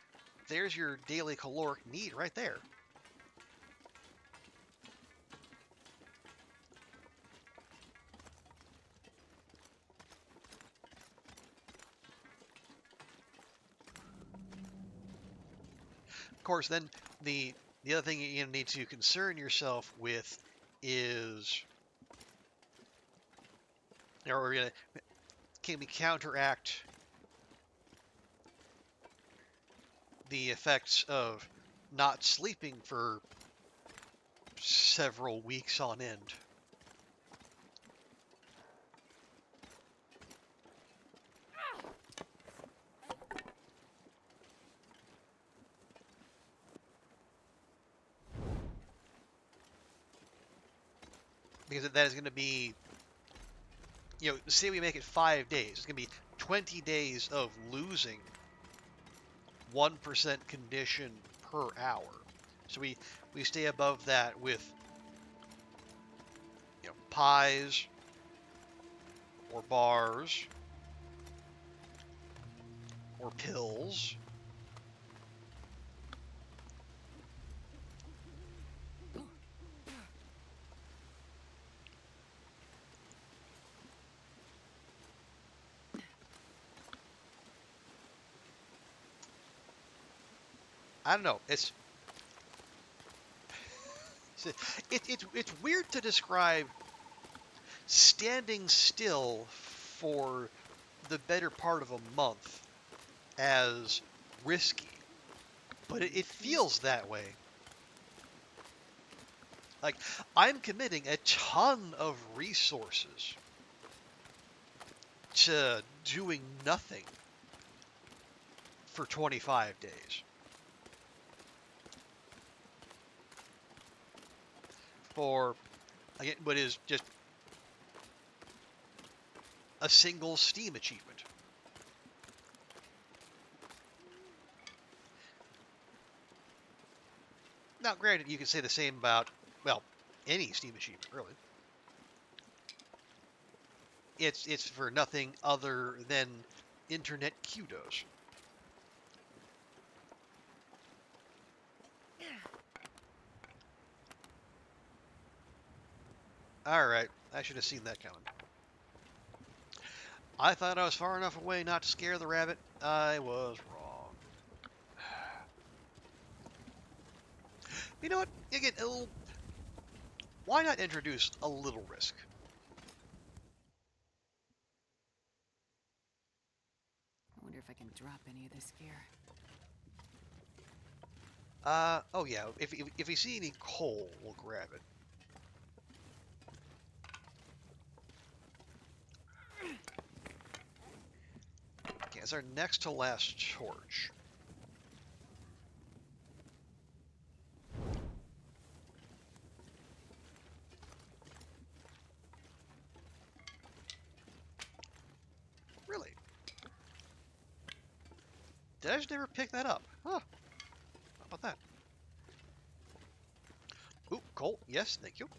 There's your daily caloric need right there. Of course, then the other thing you need to concern yourself with is, can we counteract the effects of not sleeping for several weeks on end? Because that is going to be, say we make it 5 days, it's going to be 20 days of losing 1% condition per hour. So we stay above that with pies or bars or pills. I don't know. It's weird to describe standing still for the better part of a month as risky, but it feels that way. Like I'm committing a ton of resources to doing nothing for 25 days. For, again, what is just a single Steam achievement. Now, granted, you can say the same about, well, any Steam achievement, really. It's for nothing other than internet kudos. Alright, I should have seen that coming. I thought I was far enough away not to scare the rabbit. I was wrong. You know what? Again, why not introduce a little risk? I wonder if I can drop any of this gear. Oh yeah, if we see any coal, we'll grab it. Okay, it's our next to last torch. Really? Did I just never pick that up? Huh. How about that? coal. Yes, thank you.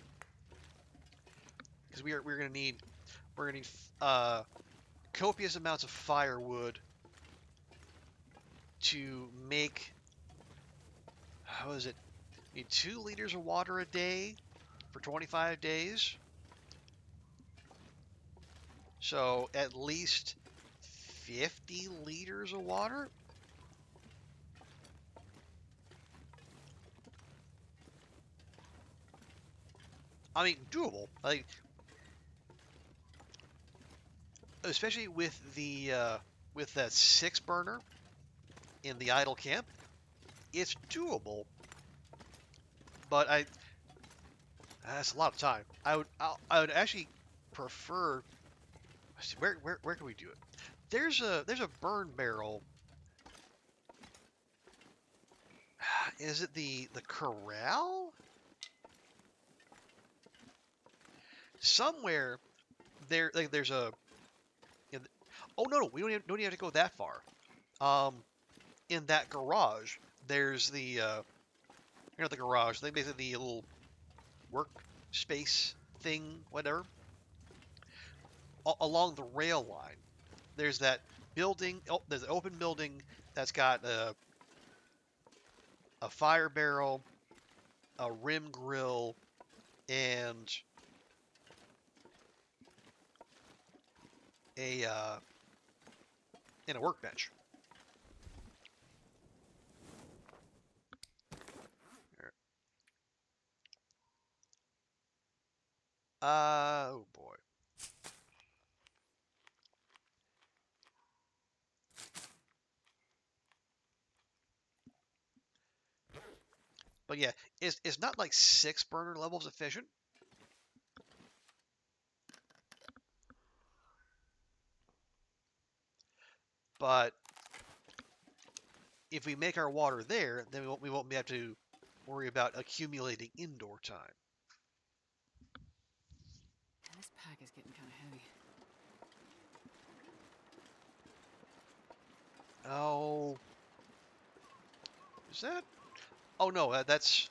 Because we're gonna need copious amounts of firewood to make, how is it? Need 2 liters of water a day for 25 days. So at least 50 liters of water. I mean, doable. Like, especially with the with that 6 burner in the idle camp, it's doable. But that's a lot of time. I would actually prefer. Where can we do it? There's a burn barrel. Is it the corral? Somewhere there, like there's a. Oh no, we don't even have to go that far. In that garage, there's the not the garage. Like basically the little workspace thing, whatever. Along the rail line, there's that building. Oh, there's an open building that's got a fire barrel, a rim grill, and a and a workbench. Oh boy. But yeah, it's not like 6 burner levels efficient. But if we make our water there, then we won't have to worry about accumulating indoor time. This pack is getting kind of heavy. Oh, is that? Oh no, that's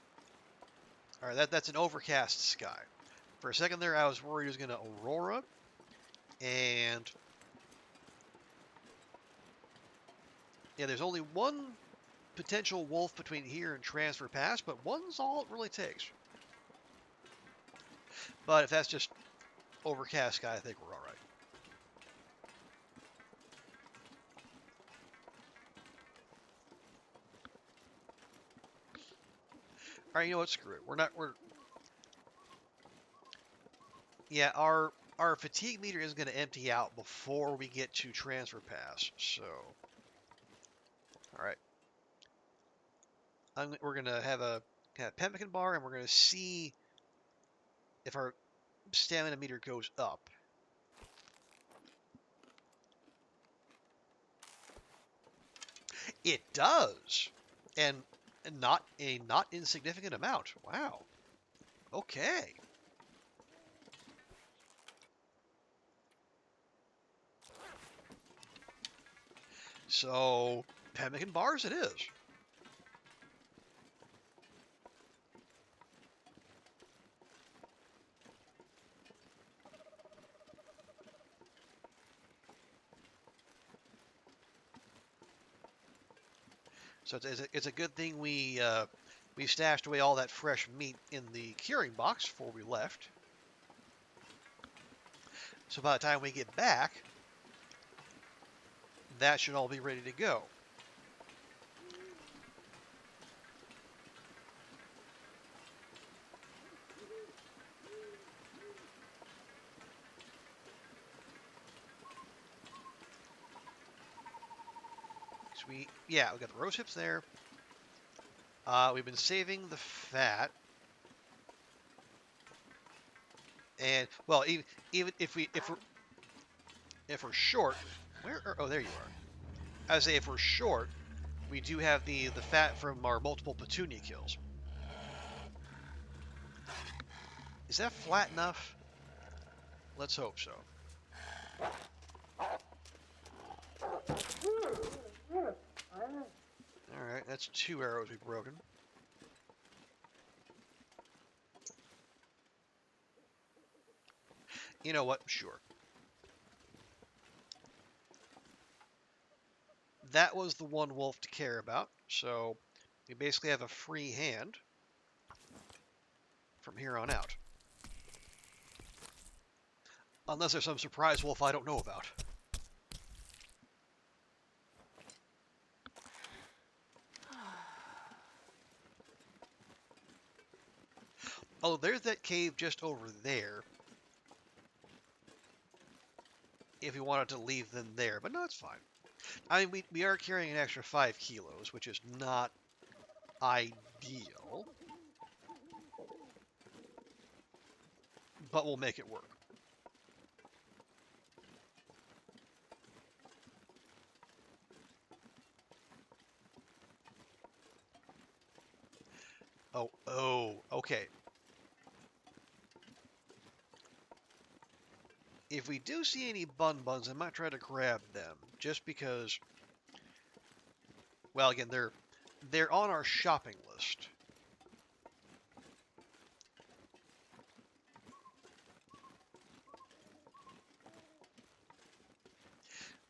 all right. That's an overcast sky. For a second there, I was worried it was gonna aurora, and yeah, there's only one potential wolf between here and Transfer Pass, but one's all it really takes. But if that's just overcast sky, I think we're all right. All right, you know what? Screw it. Yeah, our fatigue meter is going to empty out before we get to Transfer Pass. So, all right. We're going to have a pemmican bar, and we're going to see if our stamina meter goes up. It does, and not a not insignificant amount. Wow. Okay. So, pemmican bars it is. So it's a good thing we stashed away all that fresh meat in the curing box before we left. So by the time we get back, that should all be ready to go. So we got the rose hips there. We've been saving the fat, and well, even if we're short, oh, there you are. I would say if we're short, we do have the fat from our multiple petunia kills. Is that flat enough? Let's hope so. All right, that's 2 arrows we've broken. You know what? Sure. That was the one wolf to care about, so we basically have a free hand from here on out. Unless there's some surprise wolf I don't know about. Oh, there's that cave just over there. If we wanted to leave them there, but no, it's fine. I mean, we are carrying an extra 5 kilos, which is not ideal, but we'll make it work. Oh, okay. If we do see any bun buns, I might try to grab them, just because, well, again, they're on our shopping list.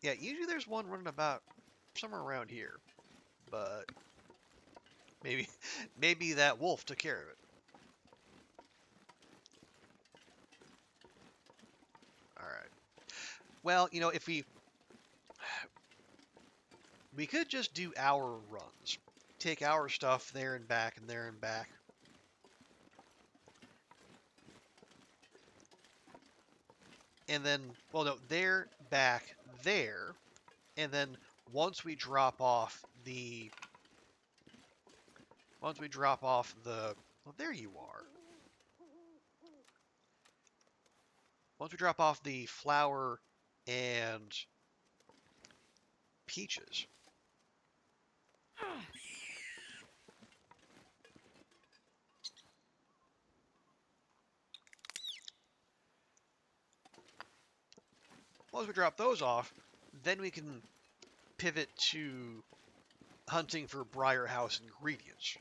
Yeah, usually there's one running about somewhere around here, but maybe maybe that wolf took care of it. All right. Well, you know, if we could just do our runs, take our stuff there and back and there and back. And then, well, no, there, back, there, and then once we drop off the, well, there you are. Once we drop off the flour and peaches, once we drop those off, then we can pivot to hunting for Briar House ingredients.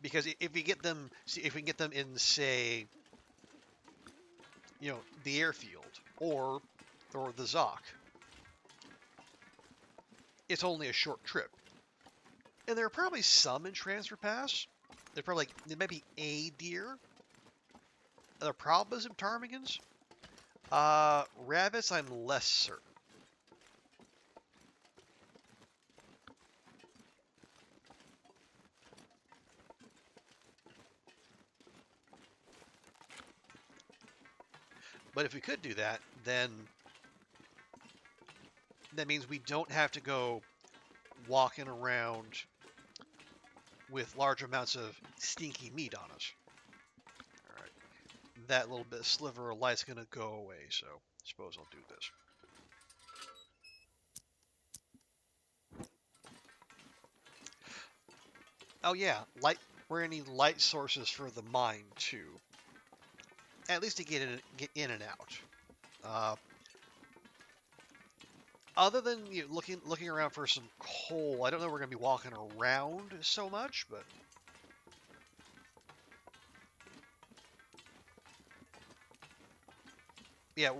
Because if we get them, if we can get them in, say, you know, the airfield or the Zoc, it's only a short trip. And there are probably some in Transfer Pass. They're probably like, there might be a deer. The problem is in ptarmigans. Rabbits, I'm less certain. But if we could do that, then that means we don't have to go walking around with large amounts of stinky meat on us. All right. That little bit of sliver of light's going to go away, so I suppose I'll do this. Oh yeah, light. We're gonna need light sources for the mine too. At least to get in and out. Other than looking around for some coal, I don't know if we're gonna be walking around so much, but yeah.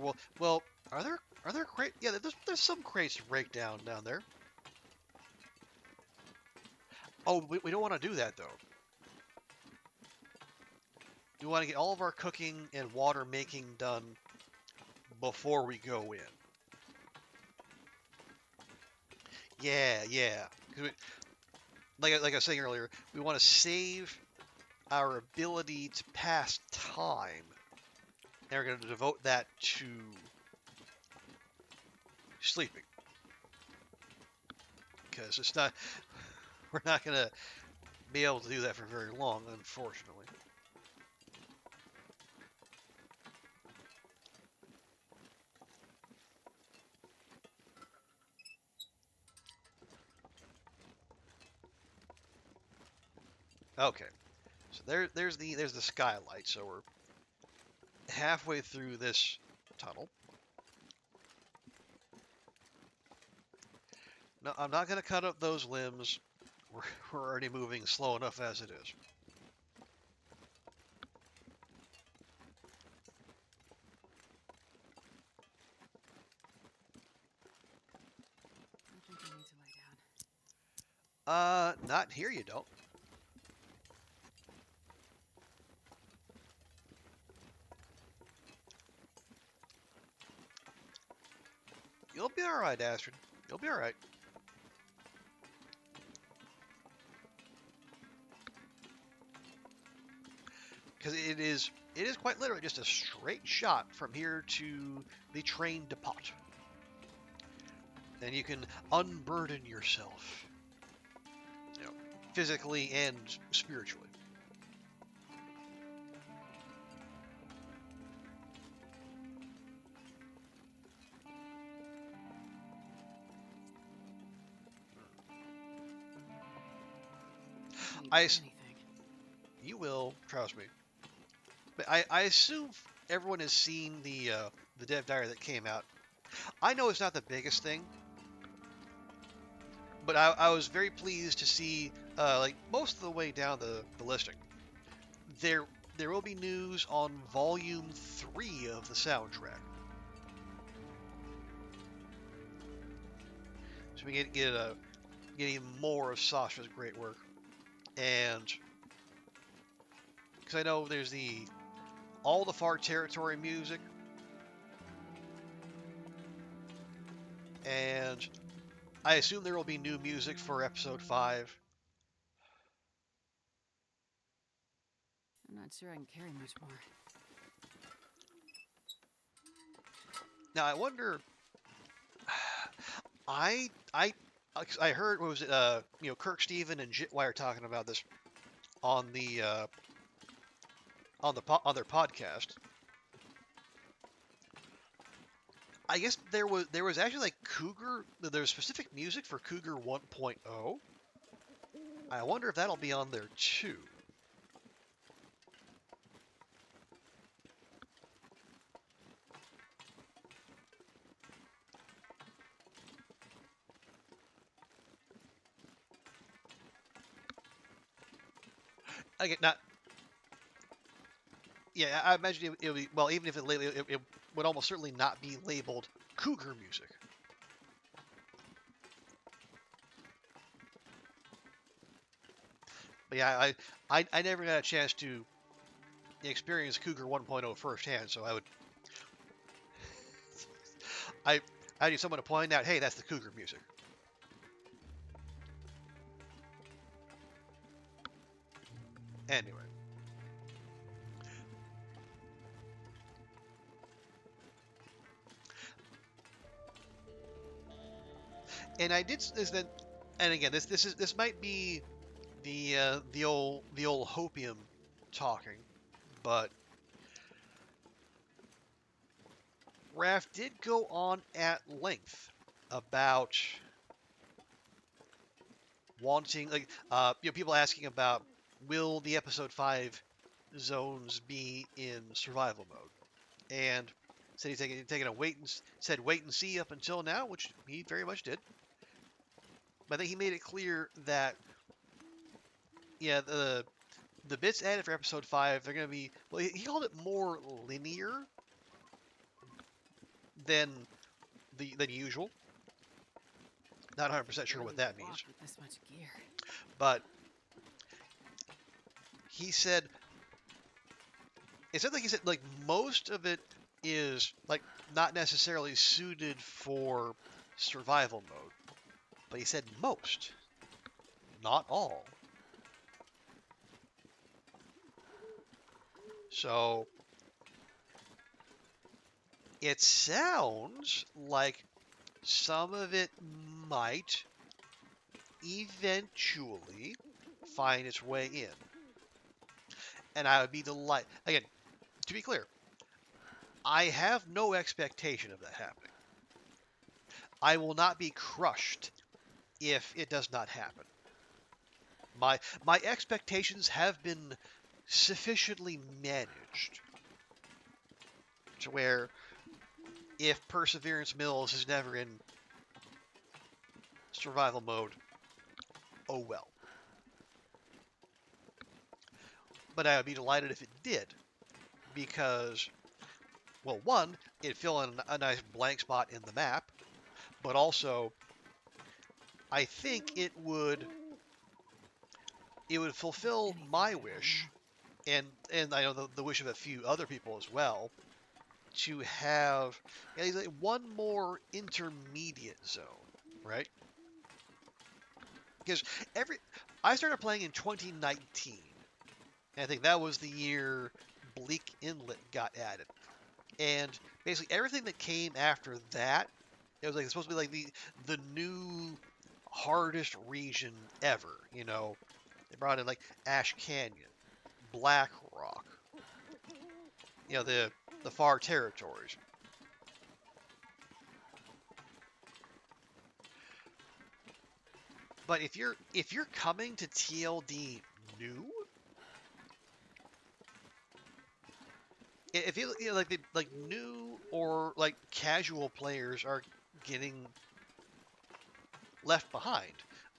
Well, are there crates? Yeah, there's some crates to break down there. Oh, we don't want to do that though. We want to get all of our cooking and water making done before we go in. Yeah. Like I was saying earlier, we want to save our ability to pass time, and we're going to devote that to sleeping, because we're not going to be able to do that for very long, unfortunately. Okay, so there's the skylight. So we're halfway through this tunnel. I'm not gonna cut up those limbs. We're already moving slow enough as it is. I think I need to lay down. Not here. You don't. You'll be all right, Astrid. You'll be all right. Because it is quite literally just a straight shot from here to the train depot. And you can unburden yourself, you know, physically and spiritually. If you need I, anything. you will, trust me. But I assume everyone has seen the Dev Diary that came out. I know it's not the biggest thing, but I was very pleased to see like most of the way down the listing. There will be news on Volume 3 of the soundtrack. So we get even more of Sasha's great work, and because I know there's all the Far Territory music, and I assume there will be new music for Episode 5. I'm not sure I can carry much more. Now I wonder. I heard what was it? Kirk, Steven, and Jitwire talking about this on on their podcast. I guess there was actually like Cougar. There was specific music for Cougar 1.0. I wonder if that'll be on there too. Again, not. Yeah, I imagine it would be, well, even if it would almost certainly not be labeled Cougar music. But yeah, I never got a chance to experience Cougar 1.0 firsthand, so I need someone to point out, hey, that's the Cougar music. Anyway. And I did is that, and again, this might be the old hopium talking, but Raph did go on at length about wanting, like, people asking about, will the episode 5 zones be in survival mode, and said he's taking a wait and see up until now, which he very much did. But I think he made it clear that, yeah, the bits added for episode 5, they're going to be, well, he called it more linear than than usual. Not 100% sure what that means. With this much gear. But he said, it sounds like he said, like, most of it is, like, not necessarily suited for survival mode. But he said most, not all. So it sounds like some of it might eventually find its way in. And I would be delighted. Again, to be clear, I have no expectation of that happening. I will not be crushed if it does not happen. My expectations have been sufficiently managed to where if Perseverance Mills is never in survival mode, oh well. But I would be delighted if it did, because, well, one, it'd fill in a nice blank spot in the map, but also, I think it would fulfill my wish, and I know the wish of a few other people as well, to have at least like one more intermediate zone, right? Because I started playing in 2019, and I think that was the year Bleak Inlet got added, and basically everything that came after that, it was like it's supposed to be like the new hardest region ever. You know, they brought in like Ash Canyon, Black Rock, you know, the far territories. But if you're coming to TLD new, if you know, like new or like casual players are getting left behind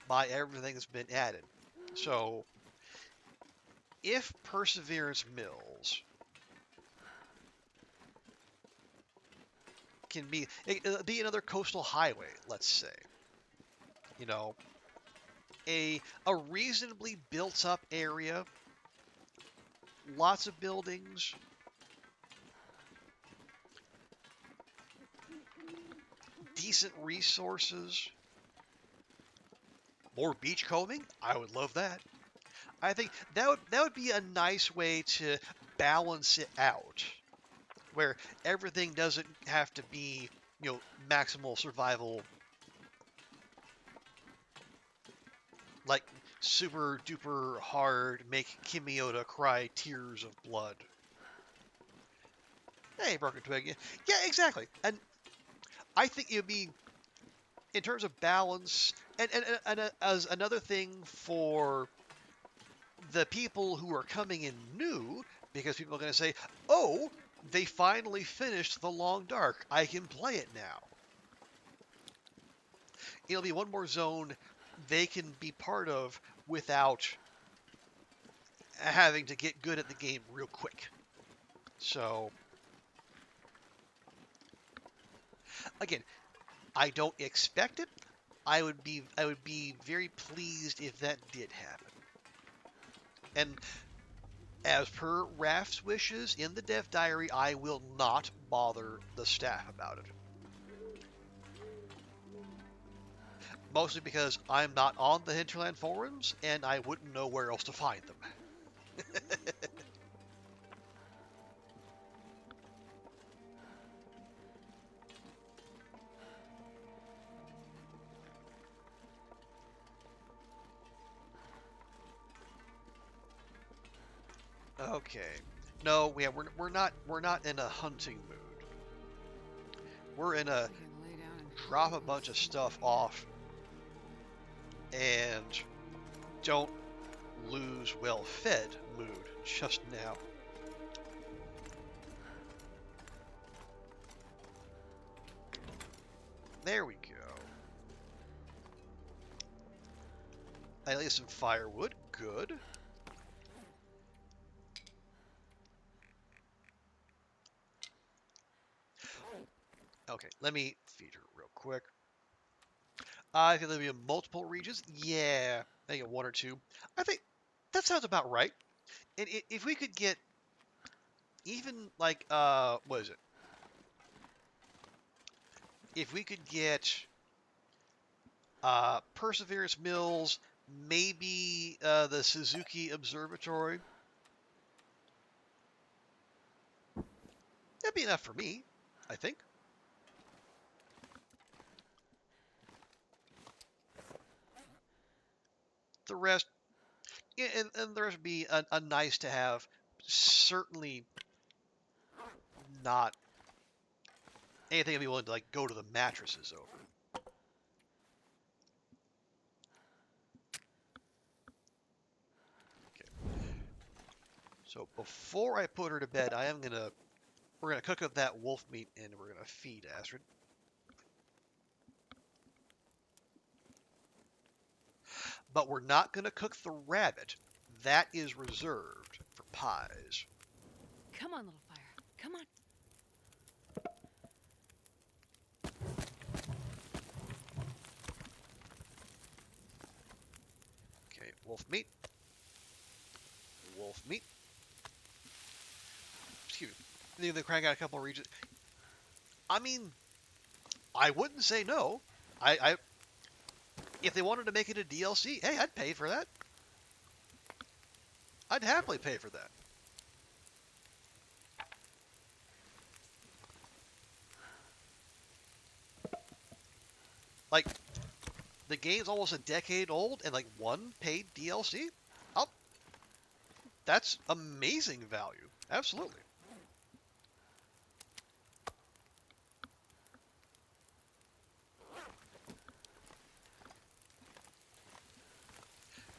by everything that's been added. So if Perseverance Mills can be another coastal highway, let's say, you know, a reasonably built up area, lots of buildings, decent resources, more beachcombing, I would love that. I think that would be a nice way to balance it out, where everything doesn't have to be, you know, maximal survival, like super duper hard, make Kimiota cry tears of blood. Hey, Broken Twig. Yeah, exactly. And I think it would be, in terms of balance, and as another thing for the people who are coming in new, because people are going to say, oh, they finally finished The Long Dark. I can play it now. It'll be one more zone they can be part of without having to get good at the game real quick. So, again, I don't expect it. I would be very pleased if that did happen. And as per Raph's wishes in the dev diary, I will not bother the staff about it. Mostly because I'm not on the Hinterland forums, and I wouldn't know where else to find them. Okay. No, we're not in a hunting mood. We're in a We can lay down and drop a bunch of stuff off and don't lose well-fed mood just now. There we go. I laid some firewood. Good. Okay, let me feed her real quick. I think there'll be multiple regions. Yeah, I get one or two. I think that sounds about right. And if we could get even like what is it? If we could get Perseverance Mills, maybe the Suzuki Observatory, that'd be enough for me, I think. The rest, yeah, and the rest would be a nice to have. Certainly not anything I'd be willing to like go to the mattresses over. Okay. So before I put her to bed, we're gonna cook up that wolf meat and we're gonna feed Astrid. but we're not going to cook the rabbit. That is reserved for pies. Come on, little fire. Come on. Okay, wolf meat. Wolf meat. Excuse me. They crank out a couple of regions. I mean, I wouldn't say no. I if they wanted to make it a DLC, hey, I'd pay for that. I'd happily pay for that. Like, the game's almost a decade old, and like one paid DLC? Oh, that's amazing value. Absolutely.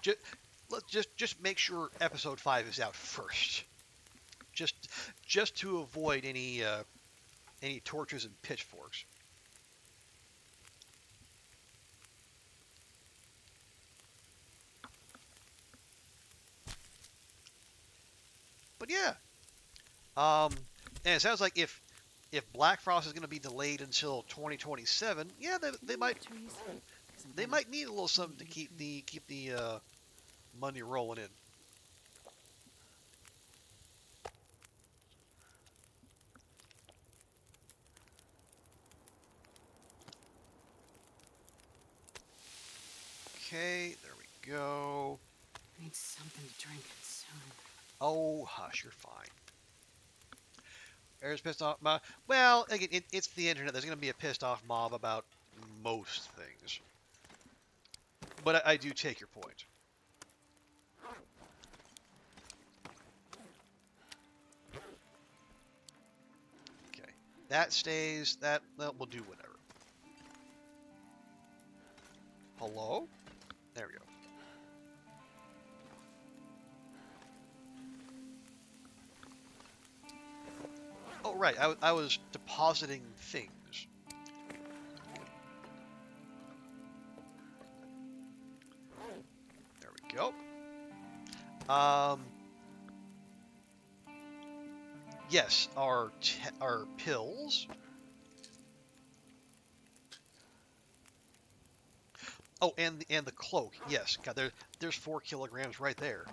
Just, let's just make sure episode 5 is out first. Just to avoid any torches and pitchforks. But yeah, and it sounds like if Black Frost is going to be delayed until 2027, yeah, they might need a little something to keep the money rolling in. Okay, there we go. I need something to drink soon. Oh, hush, you're fine. There's pissed off mob. Well, again, it's the internet. There's going to be a pissed off mob about most things. But I do take your point. Okay, that stays. That we'll do whatever. Hello? There we go. Oh, right. I was depositing things. There we go. Yes, our pills. Oh, and the cloak. Yes, God, there's 4 kilograms right there.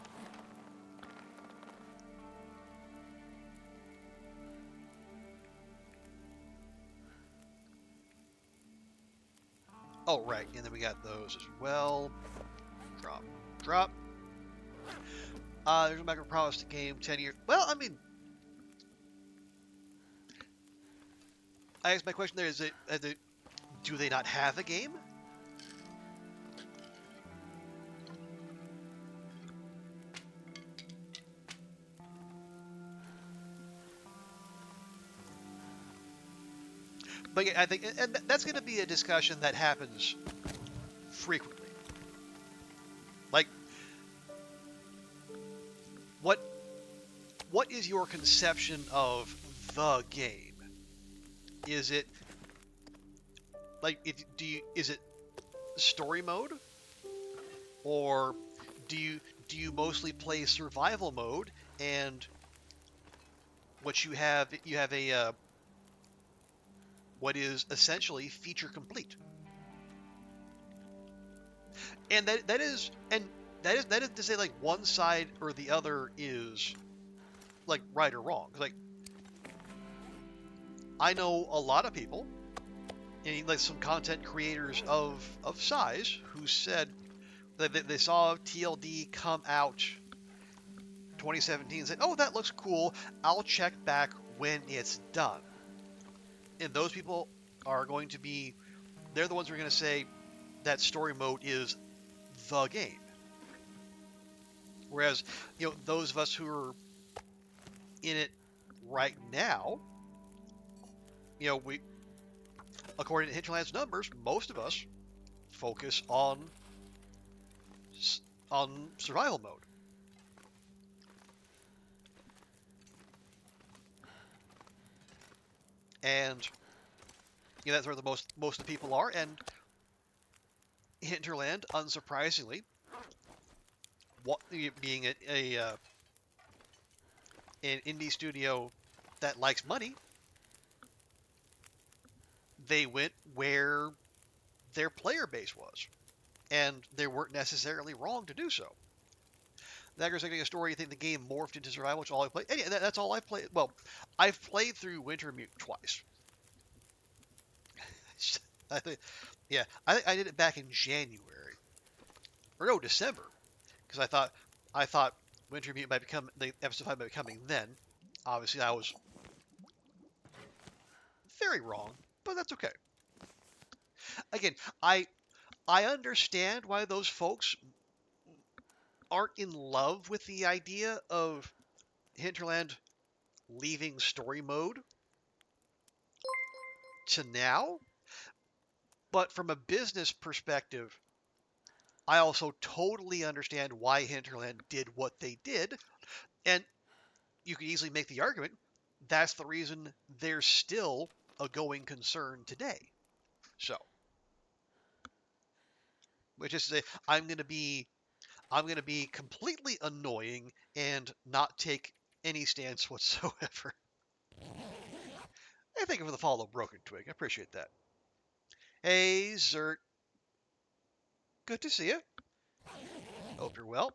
Oh, right, and then we got those as well. Drop, drop. There's a micro promise to game 10 years. Well, I mean, I guess my question there is: do they not have a game? But yeah, I think, and that's going to be a discussion that happens frequently. Like, what is your conception of the game? Is it like is it story mode, or do you mostly play survival mode, and what you have a what is essentially feature complete, and that is to say, like, one side or the other is like right or wrong. Like, I know a lot of people, and like some content creators of size, who said that they saw TLD come out 2017 and said, "Oh, that looks cool. I'll check back when it's done." And those people are going to be, they're the ones who are going to say that story mode is the game. Whereas, those of us who are in it right now, we, according to Hinterland's numbers, most of us focus on survival mode. And that's where most of the people are. And Hinterland, unsurprisingly, being an indie studio that likes money, they went where their player base was, and they weren't necessarily wrong to do so. Dagger's like a story. You think the game morphed into survival, which is all I played. And yeah, that's all I played. Well, I've played through Wintermute twice. I think, yeah, I did it back in January, or no, December, because I thought Wintermute might become the episode 5 might be coming then. Obviously, I was very wrong, but that's okay. Again, I understand why those folks aren't in love with the idea of Hinterland leaving story mode to now, but from a business perspective, I also totally understand why Hinterland did what they did, and you could easily make the argument that's the reason they're still a going concern today. So, which is to say, I'm gonna be completely annoying and not take any stance whatsoever. Hey, thank you for the follow, Broken Twig. I appreciate that. Hey, Zert. Good to see you. Hope you're well.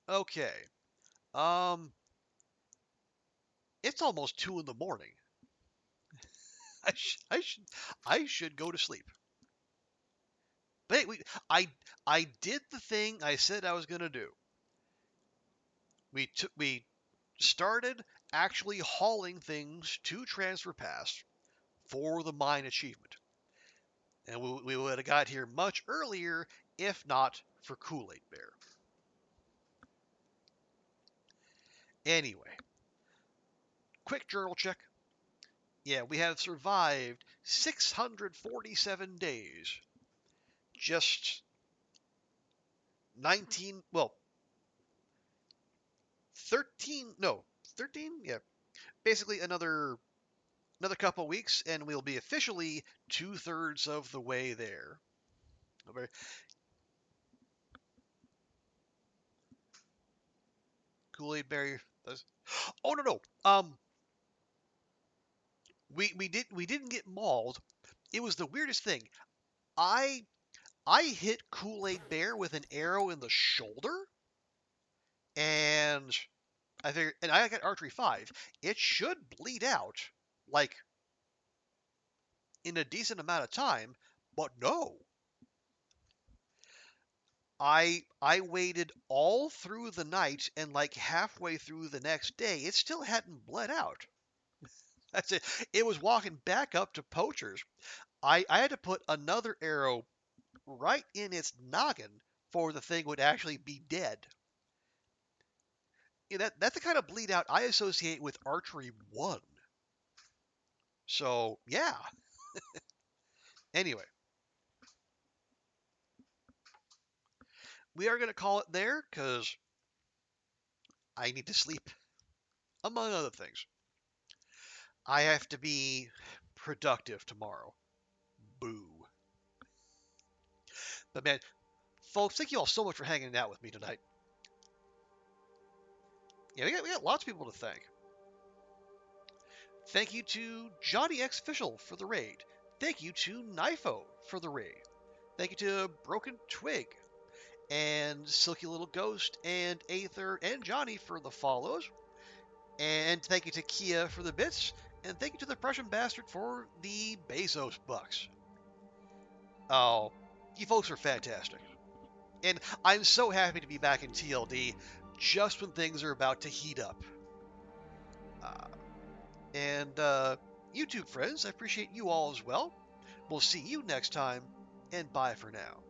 Okay. Um, it's almost 2 in the morning. I should go to sleep. But hey, I did the thing I said I was gonna do. We started actually hauling things to Transfer Pass for the mine achievement, and we would have got here much earlier if not for Kool-Aid Bear. Anyway, quick journal check. Yeah, we have survived 647 days. Just 19, well, 13, no, 13? Yeah. Basically another couple weeks and we'll be officially 2/3 of the way there. Okay. Kool-Aid Bear. Oh no. We didn't get mauled. It was the weirdest thing. I hit Kool-Aid Bear with an arrow in the shoulder, and I figured, and I got archery 5. It should bleed out like in a decent amount of time, but no. I waited all through the night and like halfway through the next day, it still hadn't bled out. That's it. It was walking back up to Poacher's. I had to put another arrow right in its noggin for the thing would actually be dead. That's the kind of bleed out I associate with Archery 1. So, yeah. Anyway, we are going to call it there because I need to sleep, among other things. I have to be productive tomorrow. Boo. But man, folks, thank you all so much for hanging out with me tonight. Yeah, we got lots of people to thank. Thank you to Johnny X Official for the raid. Thank you to Knifo for the raid. Thank you to Broken Twig and Silky Little Ghost and Aether and Johnny for the follows. And thank you to Kia for the bits. And thank you to the Prussian Bastard for the Bezos bucks. Oh, you folks are fantastic. And I'm so happy to be back in TLD just when things are about to heat up. And YouTube friends, I appreciate you all as well. We'll see you next time, and bye for now.